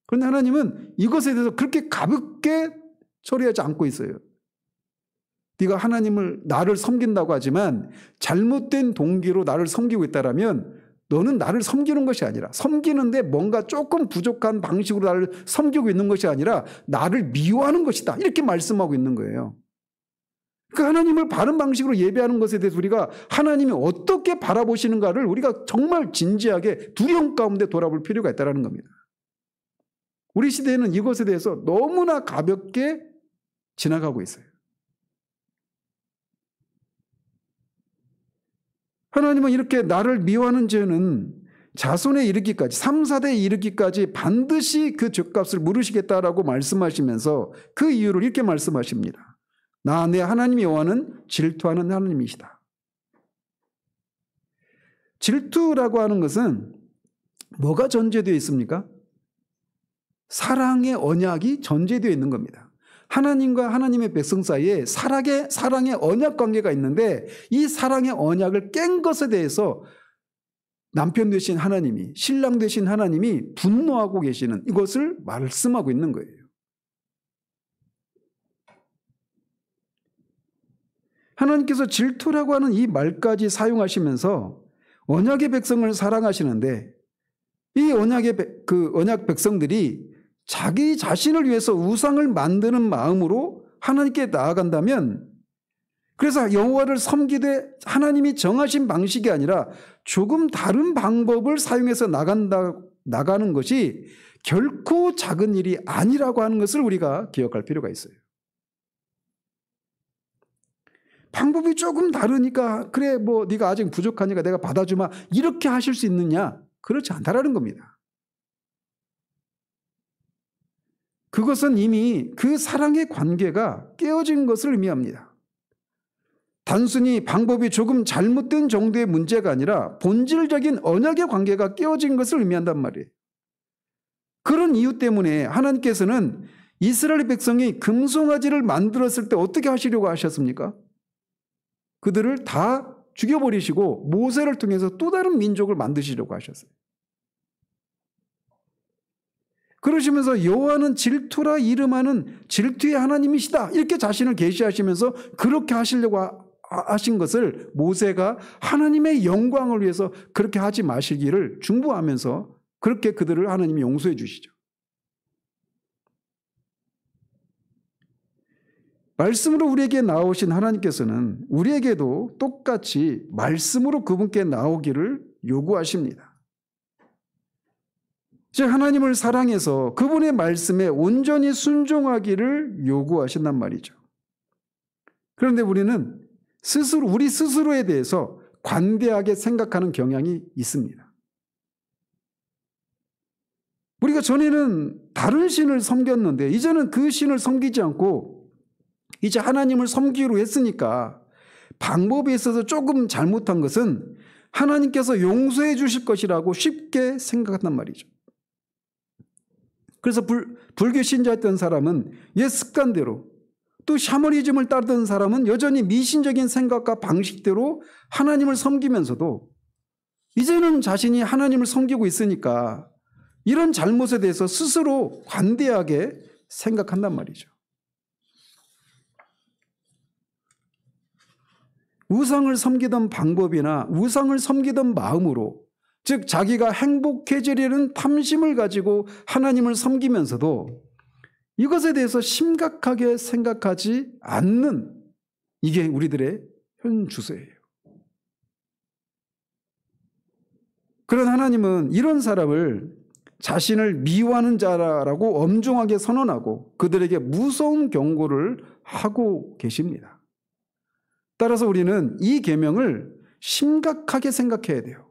Speaker 1: 그런데 하나님은 이것에 대해서 그렇게 가볍게 처리하지 않고 있어요. 네가 나를 섬긴다고 하지만 잘못된 동기로 나를 섬기고 있다라면 너는 나를 섬기는 것이 아니라 섬기는데 뭔가 조금 부족한 방식으로 나를 섬기고 있는 것이 아니라 나를 미워하는 것이다. 이렇게 말씀하고 있는 거예요. 그 하나님을 바른 방식으로 예배하는 것에 대해서 우리가 하나님이 어떻게 바라보시는가를 우리가 정말 진지하게 두려움 가운데 돌아볼 필요가 있다는 겁니다. 우리 시대에는 이것에 대해서 너무나 가볍게 지나가고 있어요. 하나님은 이렇게 나를 미워하는 죄는 자손에 이르기까지 3, 4대에 이르기까지 반드시 그 죄값을 물으시겠다라고 말씀하시면서 그 이유를 이렇게 말씀하십니다. 나 내 하나님 여호와는 질투하는 하나님이시다. 질투라고 하는 것은 뭐가 전제되어 있습니까? 사랑의 언약이 전제되어 있는 겁니다. 하나님과 하나님의 백성 사이에 사랑의 언약 관계가 있는데 이 사랑의 언약을 깬 것에 대해서 남편 되신 하나님이, 신랑 되신 하나님이 분노하고 계시는 이것을 말씀하고 있는 거예요. 하나님께서 질투라고 하는 이 말까지 사용하시면서 언약의 백성을 사랑하시는데 이 언약 백성들이 자기 자신을 위해서 우상을 만드는 마음으로 하나님께 나아간다면, 그래서 여호와를 섬기되 하나님이 정하신 방식이 아니라 조금 다른 방법을 사용해서 나가는 것이 결코 작은 일이 아니라고 하는 것을 우리가 기억할 필요가 있어요. 방법이 조금 다르니까 그래 뭐 네가 아직 부족하니까 내가 받아주마 이렇게 하실 수 있느냐? 그렇지 않다라는 겁니다. 그것은 이미 그 사랑의 관계가 깨어진 것을 의미합니다. 단순히 방법이 조금 잘못된 정도의 문제가 아니라 본질적인 언약의 관계가 깨어진 것을 의미한단 말이에요. 그런 이유 때문에 하나님께서는 이스라엘 백성이 금송아지를 만들었을 때 어떻게 하시려고 하셨습니까? 그들을 다 죽여버리시고 모세를 통해서 또 다른 민족을 만드시려고 하셨어요. 그러시면서 여호와는 질투라 이름하는 질투의 하나님이시다 이렇게 자신을 계시하시면서 그렇게 하시려고 하신 것을 모세가 하나님의 영광을 위해서 그렇게 하지 마시기를 중보하면서 그렇게 그들을 하나님이 용서해 주시죠. 말씀으로 우리에게 나오신 하나님께서는 우리에게도 똑같이 말씀으로 그분께 나오기를 요구하십니다. 즉 하나님을 사랑해서 그분의 말씀에 온전히 순종하기를 요구하신단 말이죠. 그런데 우리는 우리 스스로에 대해서 관대하게 생각하는 경향이 있습니다. 우리가 전에는 다른 신을 섬겼는데 이제는 그 신을 섬기지 않고 이제 하나님을 섬기기로 했으니까 방법에 있어서 조금 잘못한 것은 하나님께서 용서해 주실 것이라고 쉽게 생각한단 말이죠. 그래서 불교 신자였던 사람은 옛 습관대로, 또 샤머니즘을 따르던 사람은 여전히 미신적인 생각과 방식대로 하나님을 섬기면서도 이제는 자신이 하나님을 섬기고 있으니까 이런 잘못에 대해서 스스로 관대하게 생각한단 말이죠. 우상을 섬기던 방법이나 우상을 섬기던 마음으로, 즉 자기가 행복해지려는 탐심을 가지고 하나님을 섬기면서도 이것에 대해서 심각하게 생각하지 않는, 이게 우리들의 현 주소예요. 그런 하나님은 이런 사람을 자신을 미워하는 자라고 엄중하게 선언하고 그들에게 무서운 경고를 하고 계십니다. 따라서 우리는 이 계명을 심각하게 생각해야 돼요.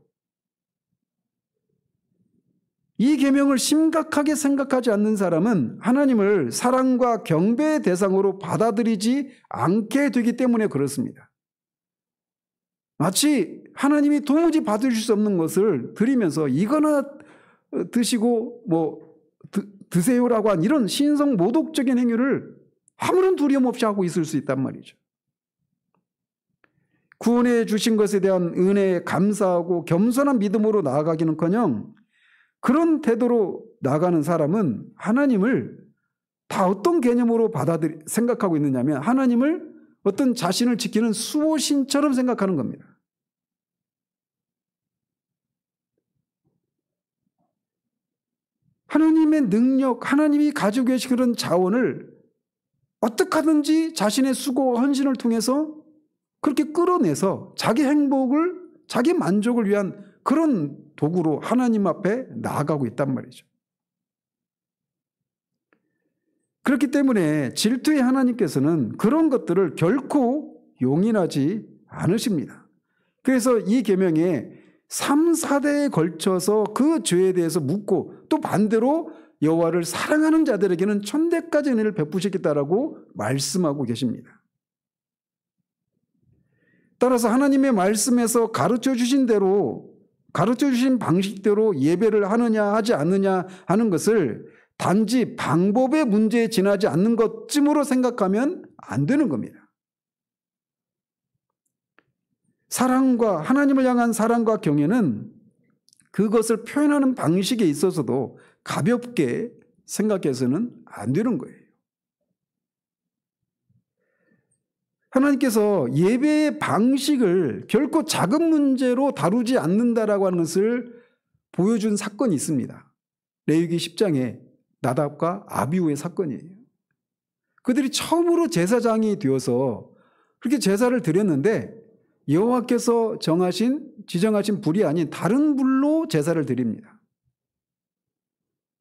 Speaker 1: 이 계명을 심각하게 생각하지 않는 사람은 하나님을 사랑과 경배의 대상으로 받아들이지 않게 되기 때문에 그렇습니다. 마치 하나님이 도무지 받으실 수 없는 것을 드리면서 이거나 드시고 드세요라고 한 이런 신성 모독적인 행위를 아무런 두려움 없이 하고 있을 수 있단 말이죠. 구원해 주신 것에 대한 은혜에 감사하고 겸손한 믿음으로 나아가기는커녕 그런 태도로 나가는 사람은 하나님을 다 어떤 개념으로 생각하고 있느냐면 하나님을 어떤 자신을 지키는 수호신처럼 생각하는 겁니다. 하나님의 능력, 하나님이 가지고 계신 그런 자원을 어떻게 하든지 자신의 수고와 헌신을 통해서 그렇게 끌어내서 자기 행복을, 자기 만족을 위한 그런 도구로 하나님 앞에 나아가고 있단 말이죠. 그렇기 때문에 질투의 하나님께서는 그런 것들을 결코 용인하지 않으십니다. 그래서 이 계명에 3, 4대에 걸쳐서 그 죄에 대해서 묻고 또 반대로 여호와를 사랑하는 자들에게는 천대까지 은혜를 베푸시겠다라고 말씀하고 계십니다. 따라서 하나님의 말씀에서 가르쳐 주신 대로, 가르쳐 주신 방식대로 예배를 하느냐 하지 않느냐 하는 것을 단지 방법의 문제에 지나지 않는 것쯤으로 생각하면 안 되는 겁니다. 사랑과, 하나님을 향한 사랑과 경외는 그것을 표현하는 방식에 있어서도 가볍게 생각해서는 안 되는 거예요. 하나님께서 예배의 방식을 결코 작은 문제로 다루지 않는다라고 하는 것을 보여준 사건이 있습니다. 레위기 10장에 나답과 아비후의 사건이에요. 그들이 처음으로 제사장이 되어서 그렇게 제사를 드렸는데 여호와께서 지정하신 불이 아닌 다른 불로 제사를 드립니다.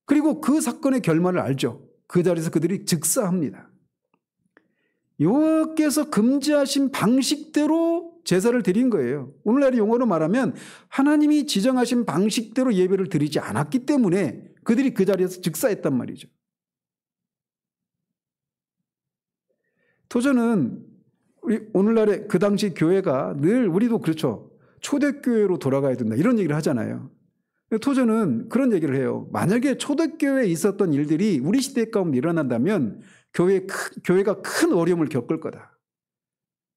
Speaker 1: 그리고 그 사건의 결말을 알죠. 그 자리에서 그들이 즉사합니다. 여호와께서 금지하신 방식대로 제사를 드린 거예요. 오늘날의 용어로 말하면 하나님이 지정하신 방식대로 예배를 드리지 않았기 때문에 그들이 그 자리에서 즉사했단 말이죠. 저는 오늘날의 그 당시 교회가 늘 우리도 그렇죠. 초대교회로 돌아가야 된다 이런 얘기를 하잖아요. 토저는 그런 얘기를 해요. 만약에 초대교회에 있었던 일들이 우리 시대 가운데 일어난다면 교회가 큰 어려움을 겪을 거다.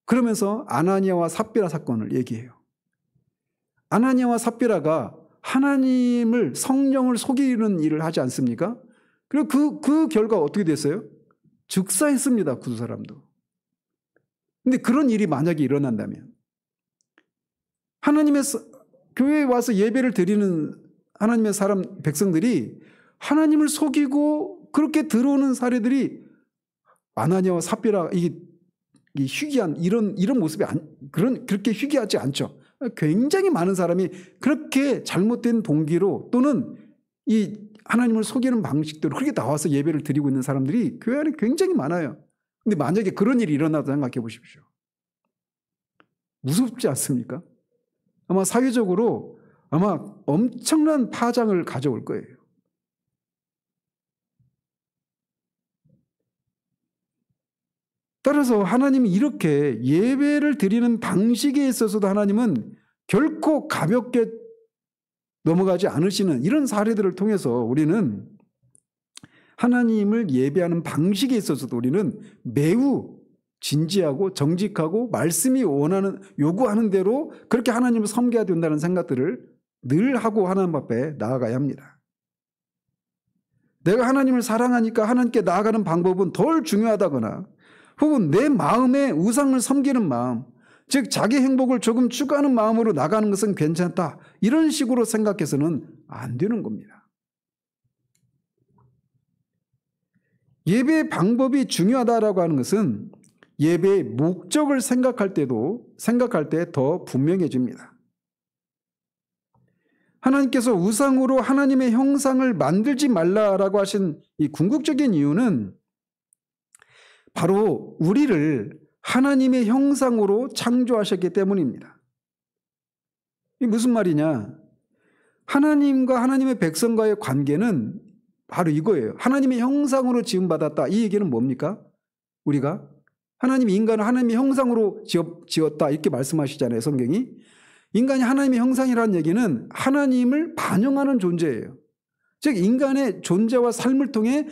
Speaker 1: 그러면서 아나니아와 삽비라 사건을 얘기해요. 아나니아와 삽비라가 하나님을, 성령을 속이는 일을 하지 않습니까? 그리고 그 결과 어떻게 됐어요? 즉사했습니다. 그 두 사람도. 근데 그런 일이 만약에 일어난다면 하나님의 교회에 와서 예배를 드리는 하나님의 백성들이 하나님을 속이고 그렇게 들어오는 사례들이 아나니아와 삽비라 이게 희귀한 이런 모습이 그렇게 희귀하지 않죠. 굉장히 많은 사람이 그렇게 잘못된 동기로 또는 이 하나님을 속이는 방식대로 그렇게 나와서 예배를 드리고 있는 사람들이 교회 안에 굉장히 많아요. 근데 만약에 그런 일이 일어나도 생각해 보십시오. 무섭지 않습니까? 아마 사회적으로 아마 엄청난 파장을 가져올 거예요. 따라서 하나님이 이렇게 예배를 드리는 방식에 있어서도 하나님은 결코 가볍게 넘어가지 않으시는 이런 사례들을 통해서 우리는 하나님을 예배하는 방식에 있어서도 우리는 매우 진지하고 정직하고 말씀이 요구하는 대로 그렇게 하나님을 섬겨야 된다는 생각들을 늘 하고 하나님 앞에 나아가야 합니다. 내가 하나님을 사랑하니까 하나님께 나아가는 방법은 덜 중요하다거나 혹은 내 마음에 우상을 섬기는 마음, 즉 자기 행복을 조금 추구하는 마음으로 나가는 것은 괜찮다. 이런 식으로 생각해서는 안 되는 겁니다. 예배의 방법이 중요하다라고 하는 것은 예배의 목적을 생각할 때 더 분명해집니다. 하나님께서 우상으로 하나님의 형상을 만들지 말라라고 하신 이 궁극적인 이유는 바로 우리를 하나님의 형상으로 창조하셨기 때문입니다. 이게 무슨 말이냐? 하나님과 하나님의 백성과의 관계는 바로 이거예요. 하나님의 형상으로 지음받았다. 이 얘기는 뭡니까? 우리가 하나님이 인간을 하나님의 형상으로 지었다 이렇게 말씀하시잖아요. 성경이. 인간이 하나님의 형상이라는 얘기는 하나님을 반영하는 존재예요. 즉 인간의 존재와 삶을 통해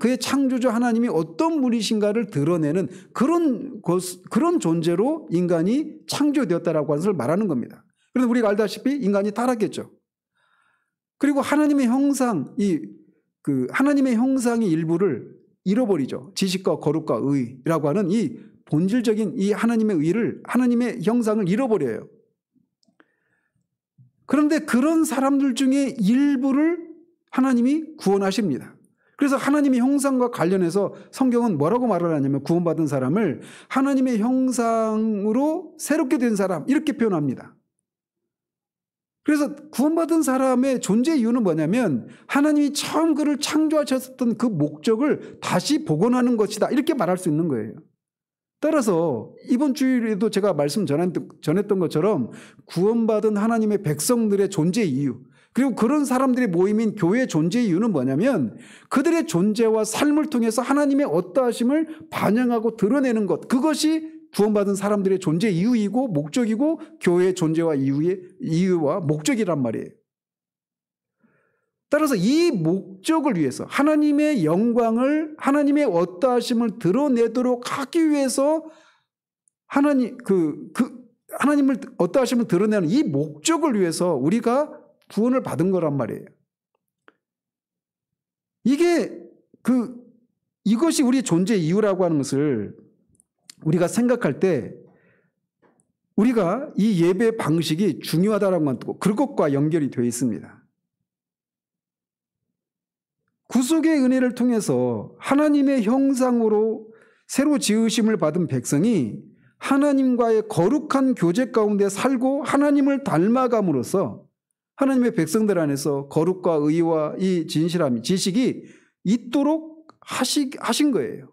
Speaker 1: 그의 창조주 하나님이 어떤 분이신가를 드러내는 그런 존재로 인간이 창조되었다라고 하는 것을 말하는 겁니다. 그래서 우리가 알다시피 인간이 타락했죠. 그리고 하나님의 형상, 하나님의 형상의 일부를 잃어버리죠. 지식과 거룩과 의라고 하는 이 본질적인 이 하나님의 형상을 잃어버려요. 그런데 그런 사람들 중에 일부를 하나님이 구원하십니다. 그래서 하나님의 형상과 관련해서 성경은 뭐라고 말을 하냐면 구원받은 사람을 하나님의 형상으로 새롭게 된 사람 이렇게 표현합니다. 그래서 구원받은 사람의 존재 이유는 뭐냐면 하나님이 처음 그를 창조하셨던 그 목적을 다시 복원하는 것이다 이렇게 말할 수 있는 거예요. 따라서 이번 주일에도 제가 말씀 전했던 것처럼 구원받은 하나님의 백성들의 존재 이유 그리고 그런 사람들의 모임인 교회의 존재 이유는 뭐냐면 그들의 존재와 삶을 통해서 하나님의 어떠하심을 반영하고 드러내는 것 그것이 구원받은 사람들의 존재 이유이고 목적이고 교회의 존재와 이유와 목적이란 말이에요. 따라서 이 목적을 위해서 하나님의 영광을 하나님의 어떠하심을 드러내도록 하기 위해서 하나님을 어떠하심을 드러내는 이 목적을 위해서 우리가 구원을 받은 거란 말이에요. 이것이 우리의 존재 이유라고 하는 것을 우리가 생각할 때 우리가 이 예배 방식이 중요하다라고 하고 그것과 연결이 되어 있습니다. 구속의 은혜를 통해서 하나님의 형상으로 새로 지으심을 받은 백성이 하나님과의 거룩한 교제 가운데 살고 하나님을 닮아감으로써 하나님의 백성들 안에서 거룩과 의와 이 진실함, 지식이 있도록 하신 거예요.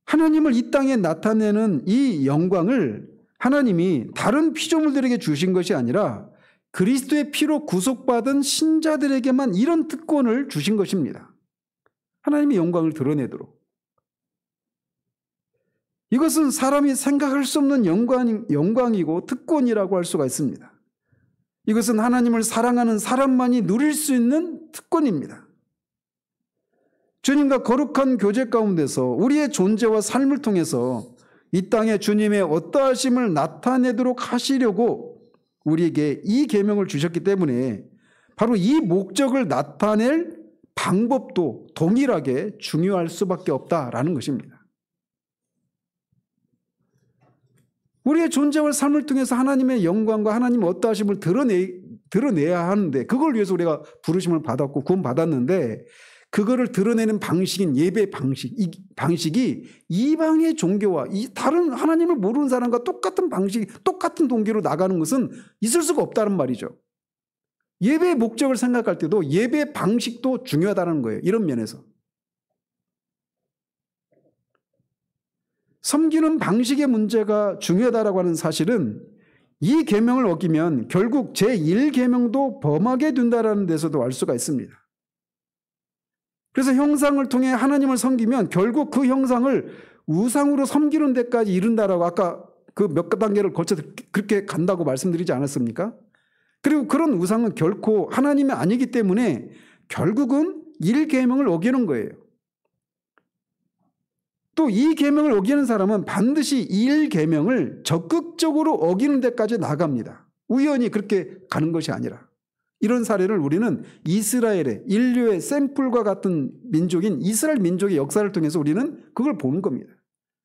Speaker 1: 하나님을 이 땅에 나타내는 이 영광을 하나님이 다른 피조물들에게 주신 것이 아니라 그리스도의 피로 구속받은 신자들에게만 이런 특권을 주신 것입니다. 하나님의 영광을 드러내도록. 이것은 사람이 생각할 수 없는 영광이고 특권이라고 할 수가 있습니다. 이것은 하나님을 사랑하는 사람만이 누릴 수 있는 특권입니다. 주님과 거룩한 교제 가운데서 우리의 존재와 삶을 통해서 이 땅에 주님의 어떠하심을 나타내도록 하시려고 우리에게 이 계명을 주셨기 때문에 바로 이 목적을 나타낼 방법도 동일하게 중요할 수밖에 없다라는 것입니다. 우리의 존재와 삶을 통해서 하나님의 영광과 하나님의 어떠하심을 드러내야 하는데 그걸 위해서 우리가 부르심을 받았고 구원받았는데 그거를 드러내는 방식인 예배 방식, 이 방식이 이방의 종교와 다른 하나님을 모르는 사람과 똑같은 방식, 똑같은 동기로 나가는 것은 있을 수가 없다는 말이죠. 예배의 목적을 생각할 때도 예배 방식도 중요하다는 거예요. 이런 면에서. 섬기는 방식의 문제가 중요하다고 하는 사실은 이 계명을 어기면 결국 제1계명도 범하게 된다는 데서도 알 수가 있습니다. 그래서 형상을 통해 하나님을 섬기면 결국 그 형상을 우상으로 섬기는 데까지 이른다라고 아까 그 몇 단계를 거쳐서 그렇게 간다고 말씀드리지 않았습니까? 그리고 그런 우상은 결코 하나님이 아니기 때문에 결국은 1계명을 어기는 거예요. 또 이 계명을 어기는 사람은 반드시 1계명을 적극적으로 어기는 데까지 나갑니다. 우연히 그렇게 가는 것이 아니라. 이런 사례를 우리는 이스라엘의 인류의 샘플과 같은 민족인 이스라엘 민족의 역사를 통해서 우리는 그걸 보는 겁니다.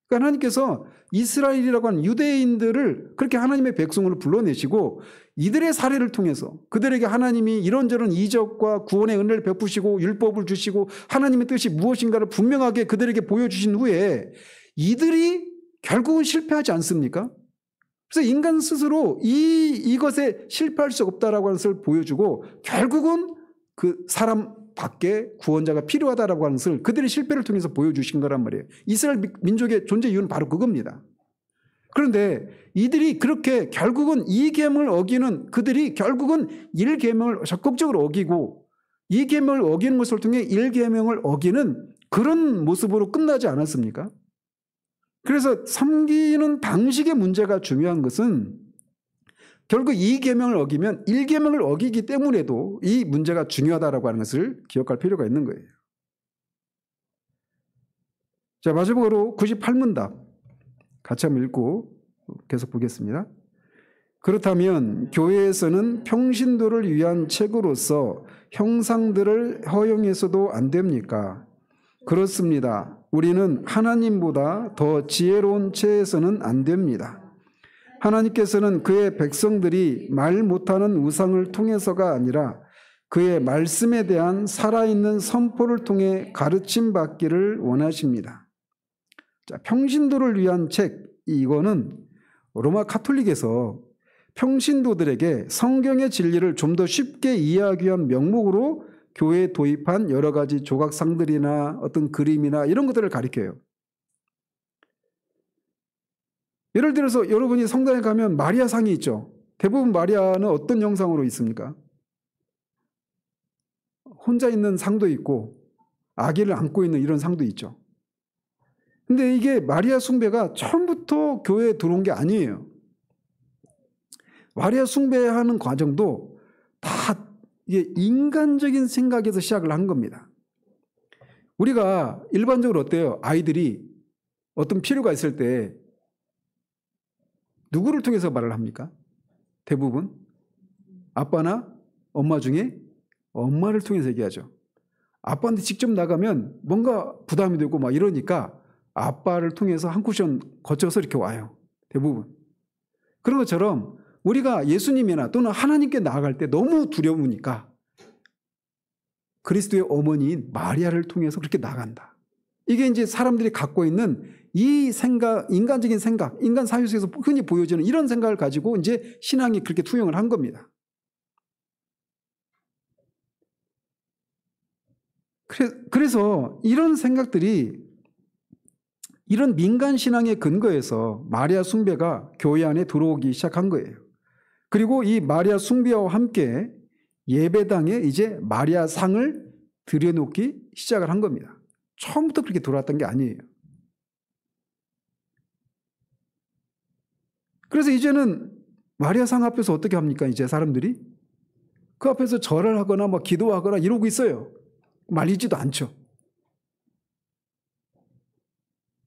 Speaker 1: 그러니까 하나님께서 이스라엘이라고 하는 유대인들을 그렇게 하나님의 백성으로 불러내시고 이들의 사례를 통해서 그들에게 하나님이 이런저런 이적과 구원의 은혜를 베푸시고 율법을 주시고 하나님의 뜻이 무엇인가를 분명하게 그들에게 보여주신 후에 이들이 결국은 실패하지 않습니까? 그래서 인간 스스로 이것에 실패할 수 없다라고 하는 것을 보여주고 결국은 그 사람 밖에 구원자가 필요하다라고 하는 것을 그들의 실패를 통해서 보여주신 거란 말이에요. 이스라엘 민족의 존재 이유는 바로 그겁니다. 그런데 이들이 그렇게 결국은 이 계명을 어기는 그들이 결국은 1계명을 적극적으로 어기고 이 계명을 어기는 것을 통해 1계명을 어기는 그런 모습으로 끝나지 않았습니까? 그래서 섬기는 방식의 문제가 중요한 것은 결국 이 계명을 어기면 1계명을 어기기 때문에도 이 문제가 중요하다라고 하는 것을 기억할 필요가 있는 거예요. 자, 마지막으로 98문답 같이 한번 읽고 계속 보겠습니다. 그렇다면 교회에서는 평신도를 위한 책으로서 형상들을 허용해서도 안 됩니까? 그렇습니다. 우리는 하나님보다 더 지혜로운 채에서는 안 됩니다. 하나님께서는 그의 백성들이 말 못하는 우상을 통해서가 아니라 그의 말씀에 대한 살아있는 선포를 통해 가르침 받기를 원하십니다. 자, 평신도를 위한 책, 이거는 로마 카톨릭에서 평신도들에게 성경의 진리를 좀 더 쉽게 이해하기 위한 명목으로 교회에 도입한 여러 가지 조각상들이나 어떤 그림이나 이런 것들을 가리켜요. 예를 들어서 여러분이 성당에 가면 마리아 상이 있죠. 대부분 마리아는 어떤 형상으로 있습니까? 혼자 있는 상도 있고 아기를 안고 있는 이런 상도 있죠. 근데 이게 마리아 숭배가 처음부터 교회에 들어온 게 아니에요. 마리아 숭배하는 과정도 다 이게 인간적인 생각에서 시작을 한 겁니다. 우리가 일반적으로 어때요? 아이들이 어떤 필요가 있을 때 누구를 통해서 말을 합니까? 대부분 아빠나 엄마 중에 엄마를 통해서 얘기하죠. 아빠한테 직접 나가면 뭔가 부담이 되고 막 이러니까 아빠를 통해서 한 쿠션 거쳐서 이렇게 와요. 대부분. 그런 것처럼 우리가 예수님이나 또는 하나님께 나아갈 때 너무 두려우니까 그리스도의 어머니인 마리아를 통해서 그렇게 나간다. 이게 이제 사람들이 갖고 있는 이 생각, 인간적인 생각, 인간 사회 속에서 흔히 보여지는 이런 생각을 가지고 이제 신앙이 그렇게 투영을 한 겁니다. 그래서 이런 생각들이 이런 민간 신앙의 근거에서 마리아 숭배가 교회 안에 들어오기 시작한 거예요. 그리고 이 마리아 숭배와 함께 예배당에 이제 마리아 상을 들여놓기 시작을 한 겁니다. 처음부터 그렇게 들어왔던 게 아니에요. 그래서 이제는 마리아 상 앞에서 어떻게 합니까? 이제 사람들이 그 앞에서 절을 하거나 뭐 기도하거나 이러고 있어요. 말리지도 않죠.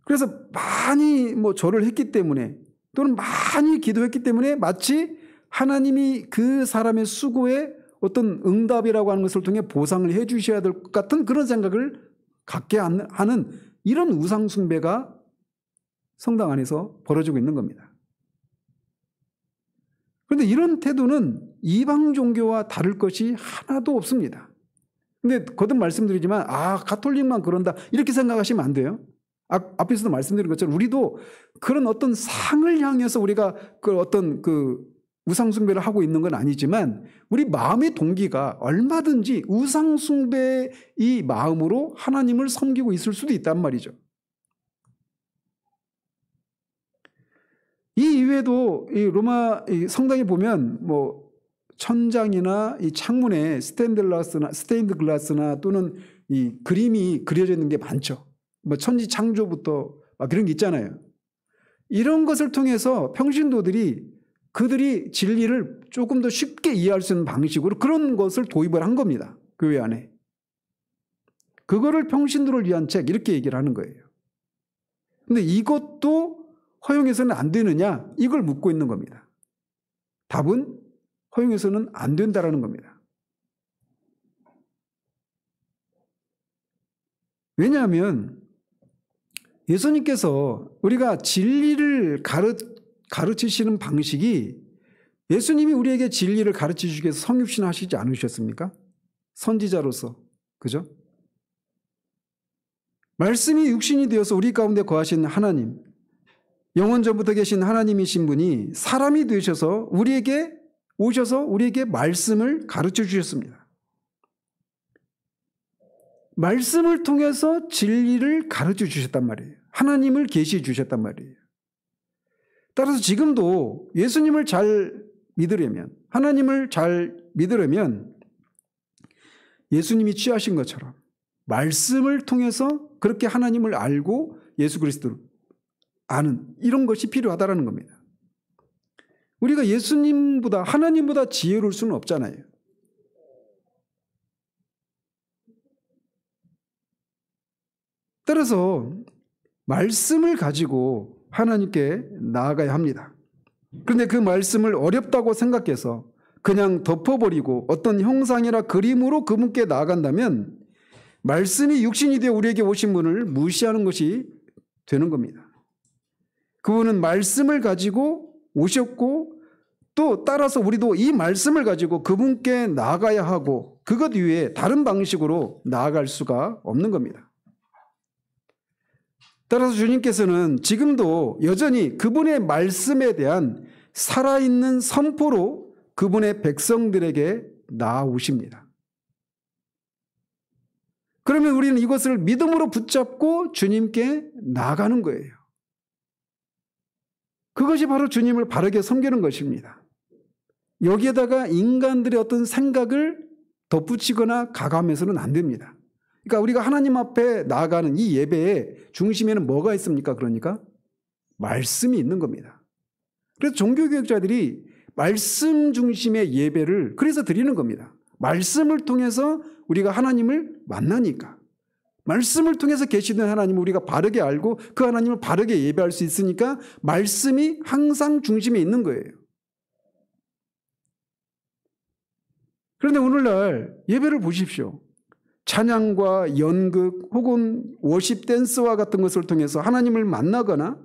Speaker 1: 그래서 많이 뭐 절을 했기 때문에 또는 많이 기도했기 때문에 마치 하나님이 그 사람의 수고에 어떤 응답이라고 하는 것을 통해 보상을 해 주셔야 될 것 같은 그런 생각을 갖게 하는 이런 우상 숭배가 성당 안에서 벌어지고 있는 겁니다. 그런데 이런 태도는 이방 종교와 다를 것이 하나도 없습니다. 근데 거듭 말씀드리지만 가톨릭만 그런다 이렇게 생각하시면 안 돼요. 앞에서도 말씀드린 것처럼 우리도 그런 어떤 상을 향해서 우리가 그 어떤 그 우상숭배를 하고 있는 건 아니지만 우리 마음의 동기가 얼마든지 우상숭배의 이 마음으로 하나님을 섬기고 있을 수도 있단 말이죠. 이 이외에도 이 로마 성당에 보면 뭐 천장이나 이 창문에 스테인드 글라스나 또는 이 그림이 그려져 있는 게 많죠. 뭐 천지 창조부터 막 그런 게 있잖아요. 이런 것을 통해서 평신도들이 그들이 진리를 조금 더 쉽게 이해할 수 있는 방식으로 그런 것을 도입을 한 겁니다. 교회 안에. 그거를 평신도를 위한 책 이렇게 얘기를 하는 거예요. 근데 이것도 허용해서는 안 되느냐? 이걸 묻고 있는 겁니다. 답은 허용해서는 안 된다라는 겁니다. 왜냐하면 예수님께서 우리가 진리를 가르치시는 방식이 예수님이 우리에게 진리를 가르쳐 주기 위해서 성육신 하시지 않으셨습니까? 선지자로서. 그죠? 말씀이 육신이 되어서 우리 가운데 거하신 하나님, 영원전부터 계신 하나님이신 분이 사람이 되셔서 우리에게 오셔서 우리에게 말씀을 가르쳐 주셨습니다. 말씀을 통해서 진리를 가르쳐 주셨단 말이에요. 하나님을 계시해 주셨단 말이에요. 따라서 지금도 예수님을 잘 믿으려면, 하나님을 잘 믿으려면 예수님이 취하신 것처럼 말씀을 통해서 그렇게 하나님을 알고 예수 그리스도를 아는 이런 것이 필요하다는 겁니다. 우리가 예수님보다 하나님보다 지혜로울 수는 없잖아요. 따라서 말씀을 가지고 하나님께 나아가야 합니다. 그런데 그 말씀을 어렵다고 생각해서 그냥 덮어버리고 어떤 형상이나 그림으로 그분께 나아간다면 말씀이 육신이 되어 우리에게 오신 분을 무시하는 것이 되는 겁니다. 그분은 말씀을 가지고 오셨고 또 따라서 우리도 이 말씀을 가지고 그분께 나아가야 하고 그것 이외에 다른 방식으로 나아갈 수가 없는 겁니다. 따라서 주님께서는 지금도 여전히 그분의 말씀에 대한 살아있는 선포로 그분의 백성들에게 나아오십니다. 그러면 우리는 이것을 믿음으로 붙잡고 주님께 나아가는 거예요. 그것이 바로 주님을 바르게 섬기는 것입니다. 여기에다가 인간들의 어떤 생각을 덧붙이거나 가감해서는 안 됩니다. 그러니까 우리가 하나님 앞에 나아가는 이 예배의 중심에는 뭐가 있습니까? 그러니까 말씀이 있는 겁니다. 그래서 종교개혁자들이 말씀 중심의 예배를 그래서 드리는 겁니다. 말씀을 통해서 우리가 하나님을 만나니까. 말씀을 통해서 계시된 하나님을 우리가 바르게 알고 그 하나님을 바르게 예배할 수 있으니까 말씀이 항상 중심에 있는 거예요. 그런데 오늘날 예배를 보십시오. 찬양과 연극 혹은 워십 댄스와 같은 것을 통해서 하나님을 만나거나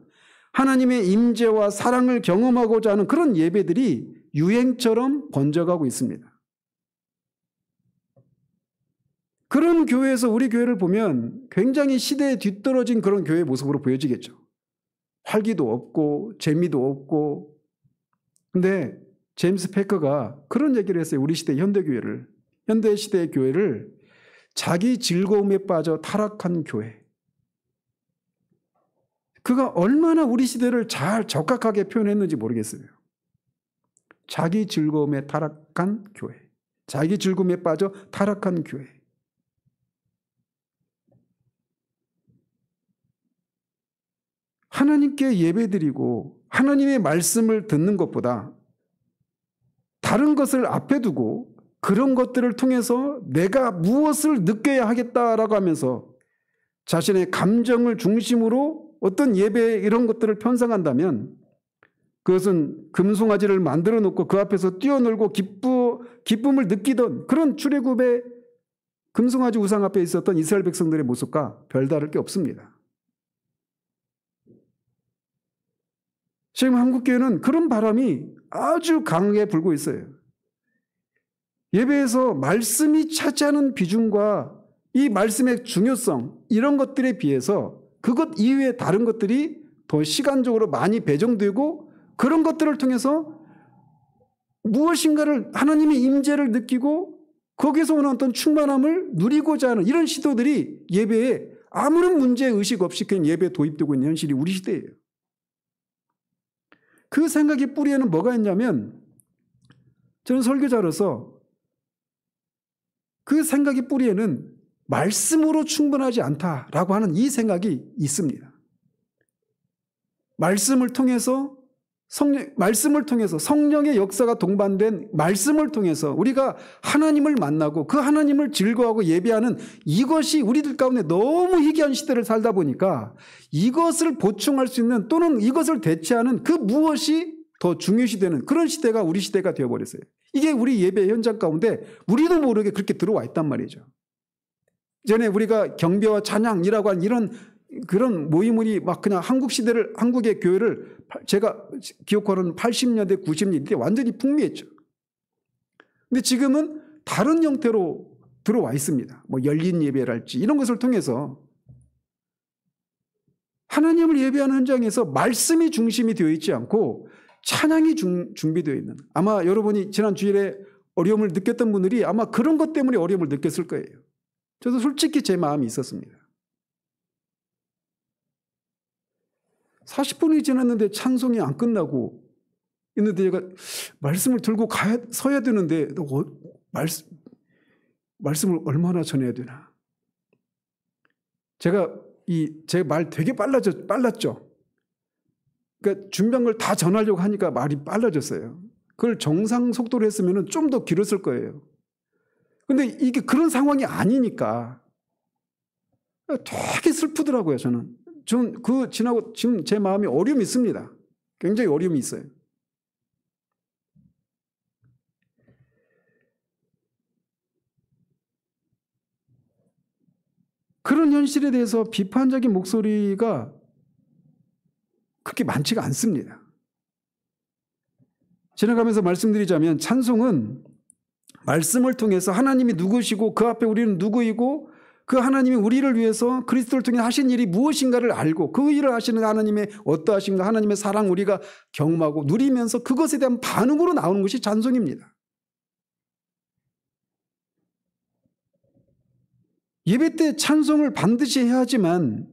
Speaker 1: 하나님의 임재와 사랑을 경험하고자 하는 그런 예배들이 유행처럼 번져가고 있습니다. 그런 교회에서 우리 교회를 보면 굉장히 시대에 뒤떨어진 그런 교회의 모습으로 보여지겠죠. 활기도 없고 재미도 없고. 근데 제임스 패커가 그런 얘기를 했어요. 우리 시대 현대교회를. 현대시대의 교회를 자기 즐거움에 빠져 타락한 교회. 그가 얼마나 우리 시대를 잘 적확하게 표현했는지 모르겠어요. 자기 즐거움에 타락한 교회. 자기 즐거움에 빠져 타락한 교회. 하나님께 예배드리고 하나님의 말씀을 듣는 것보다 다른 것을 앞에 두고 그런 것들을 통해서 내가 무엇을 느껴야 하겠다라고 하면서 자신의 감정을 중심으로 어떤 예배 이런 것들을 편성한다면 그것은 금송아지를 만들어 놓고 그 앞에서 뛰어놀고 기쁨을 느끼던 그런 출애굽의 금송아지 우상 앞에 있었던 이스라엘 백성들의 모습과 별다를 게 없습니다. 지금 한국교회는 그런 바람이 아주 강하게 불고 있어요. 예배에서 말씀이 차지하는 비중과 이 말씀의 중요성 이런 것들에 비해서 그것 이외에 다른 것들이 더 시간적으로 많이 배정되고 그런 것들을 통해서 무엇인가를 하나님의 임재를 느끼고 거기서 오는 어떤 충만함을 누리고자 하는 이런 시도들이 예배에 아무런 문제의식 없이 그냥 예배에 도입되고 있는 현실이 우리 시대예요. 그 생각의 뿌리에는 뭐가 있냐면 저는 설교자로서 그 생각의 뿌리에는 말씀으로 충분하지 않다라고 하는 이 생각이 있습니다. 말씀을 통해서 성령의 역사가 동반된 말씀을 통해서 우리가 하나님을 만나고 그 하나님을 즐거워하고 예배하는 이것이 우리들 가운데 너무 희귀한 시대를 살다 보니까 이것을 보충할 수 있는 또는 이것을 대체하는 그 무엇이 더 중요시되는 그런 시대가 우리 시대가 되어버렸어요. 이게 우리 예배 현장 가운데 우리도 모르게 그렇게 들어와 있단 말이죠. 전에 우리가 경배와 찬양이라고 한 이런 그런 모임이 막 그냥 한국의 교회를 제가 기억하는 80년대, 90년대 완전히 풍미했죠. 근데 지금은 다른 형태로 들어와 있습니다. 뭐 열린 예배랄지 이런 것을 통해서 하나님을 예배하는 현장에서 말씀이 중심이 되어 있지 않고 찬양이 준비되어 있는 아마 여러분이 지난 주일에 어려움을 느꼈던 분들이 아마 그런 것 때문에 어려움을 느꼈을 거예요. 저도 솔직히 제 마음이 있었습니다. 40분이 지났는데 찬송이 안 끝나고 있는데 제가 말씀을 들고 서야 되는데 말씀을 얼마나 전해야 되나. 제 말 되게 빨랐죠. 그러니까 준비한 걸 다 전하려고 하니까 말이 빨라졌어요. 그걸 정상 속도로 했으면 좀 더 길었을 거예요. 근데 이게 그런 상황이 아니니까 되게 슬프더라고요, 저는. 지나고 지금 제 마음에 어려움이 있습니다. 굉장히 어려움이 있어요. 그런 현실에 대해서 비판적인 목소리가 그렇게 많지가 않습니다. 지나가면서 말씀드리자면 찬송은 말씀을 통해서 하나님이 누구시고 그 앞에 우리는 누구이고 그 하나님이 우리를 위해서 그리스도를 통해 하신 일이 무엇인가를 알고 그 일을 하시는 하나님의 어떠하신가, 하나님의 사랑 우리가 경험하고 누리면서 그것에 대한 반응으로 나오는 것이 찬송입니다. 예배 때 찬송을 반드시 해야 하지만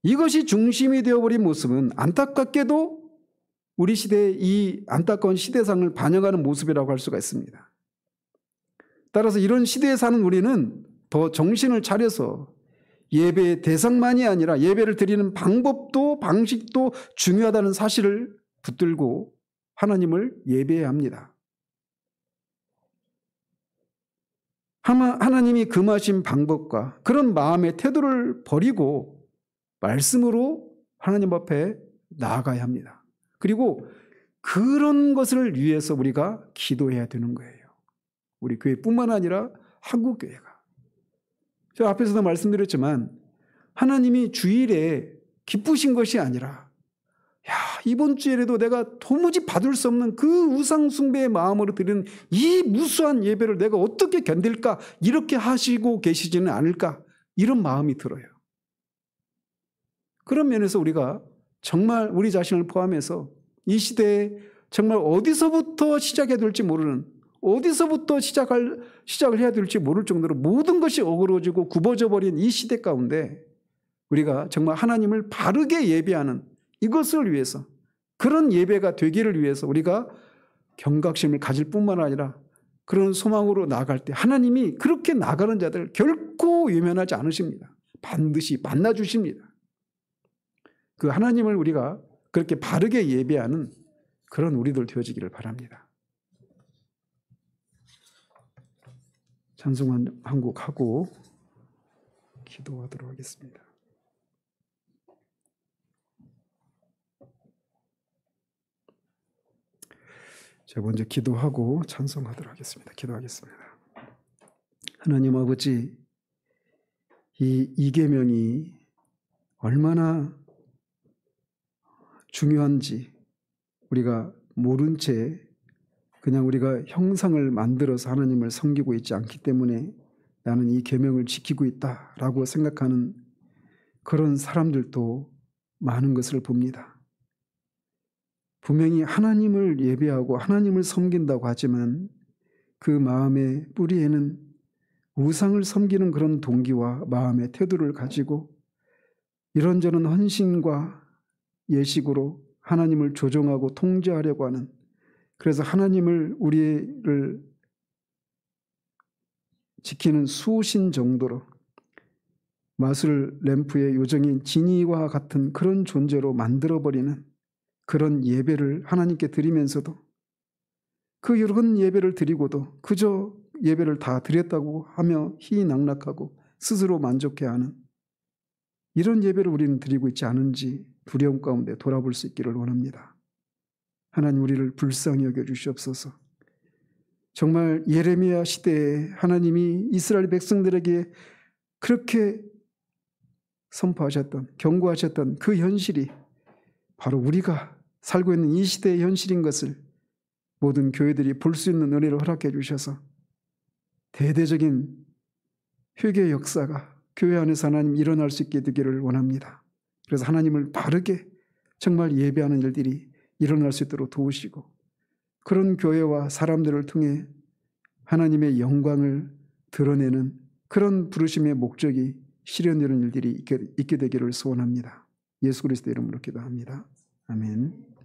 Speaker 1: 이것이 중심이 되어버린 모습은 안타깝게도 우리 시대의 이 안타까운 시대상을 반영하는 모습이라고 할 수가 있습니다. 따라서 이런 시대에 사는 우리는 더 정신을 차려서 예배의 대상만이 아니라 예배를 드리는 방법도 방식도 중요하다는 사실을 붙들고 하나님을 예배해야 합니다. 하나님이 금하신 방법과 그런 마음의 태도를 버리고 말씀으로 하나님 앞에 나아가야 합니다. 그리고 그런 것을 위해서 우리가 기도해야 되는 거예요. 우리 교회뿐만 아니라 한국교회가. 제가 앞에서도 말씀드렸지만 하나님이 주일에 기쁘신 것이 아니라 이번 주일에도 내가 도무지 받을 수 없는 그 우상 숭배의 마음으로 드리는 이 무수한 예배를 내가 어떻게 견딜까, 이렇게 하시고 계시지는 않을까, 이런 마음이 들어요. 그런 면에서 우리가 정말 우리 자신을 포함해서 이 시대에 정말 어디서부터 시작해야 될지 모르는, 어디서부터 시작을 해야 될지 모를 정도로 모든 것이 어그러지고 굽어져 버린 이 시대 가운데 우리가 정말 하나님을 바르게 예배하는 이것을 위해서, 그런 예배가 되기를 위해서 우리가 경각심을 가질 뿐만 아니라 그런 소망으로 나아갈 때 하나님이 그렇게 나가는 자들 결코 외면하지 않으십니다. 반드시 만나주십니다. 그 하나님을 우리가 그렇게 바르게 예배하는 그런 우리들 되어지기를 바랍니다. 찬송 한 곡 하고 기도하도록 하겠습니다. 제가 먼저 기도하고 찬송하도록 하겠습니다. 기도하겠습니다. 하나님 아버지, 이 이계명이 얼마나 중요한지 우리가 모른 채 그냥 우리가 형상을 만들어서 하나님을 섬기고 있지 않기 때문에 나는 이 계명을 지키고 있다라고 생각하는 그런 사람들도 많은 것을 봅니다. 분명히 하나님을 예배하고 하나님을 섬긴다고 하지만 그 마음의 뿌리에는 우상을 섬기는 그런 동기와 마음의 태도를 가지고 이런저런 헌신과 예식으로 하나님을 조종하고 통제하려고 하는, 그래서 하나님을 우리를 지키는 수호신 정도로 마술 램프의 요정인 지니와 같은 그런 존재로 만들어버리는 그런 예배를 하나님께 드리면서도 그 이런 예배를 드리고도 그저 예배를 다 드렸다고 하며 희낙락하고 스스로 만족해하는 이런 예배를 우리는 드리고 있지 않은지 두려움 가운데 돌아볼 수 있기를 원합니다. 하나님 우리를 불쌍히 여겨주시옵소서. 정말 예레미야 시대에 하나님이 이스라엘 백성들에게 그렇게 선포하셨던, 경고하셨던 그 현실이 바로 우리가 살고 있는 이 시대의 현실인 것을 모든 교회들이 볼 수 있는 은혜를 허락해 주셔서 대대적인 회개의 역사가 교회 안에서 하나님 일어날 수 있게 되기를 원합니다. 그래서 하나님을 바르게 정말 예배하는 일들이 일어날 수 있도록 도우시고 그런 교회와 사람들을 통해 하나님의 영광을 드러내는 그런 부르심의 목적이 실현되는 일들이 있게 되기를 소원합니다. 예수 그리스도의 이름으로 기도합니다. 아멘.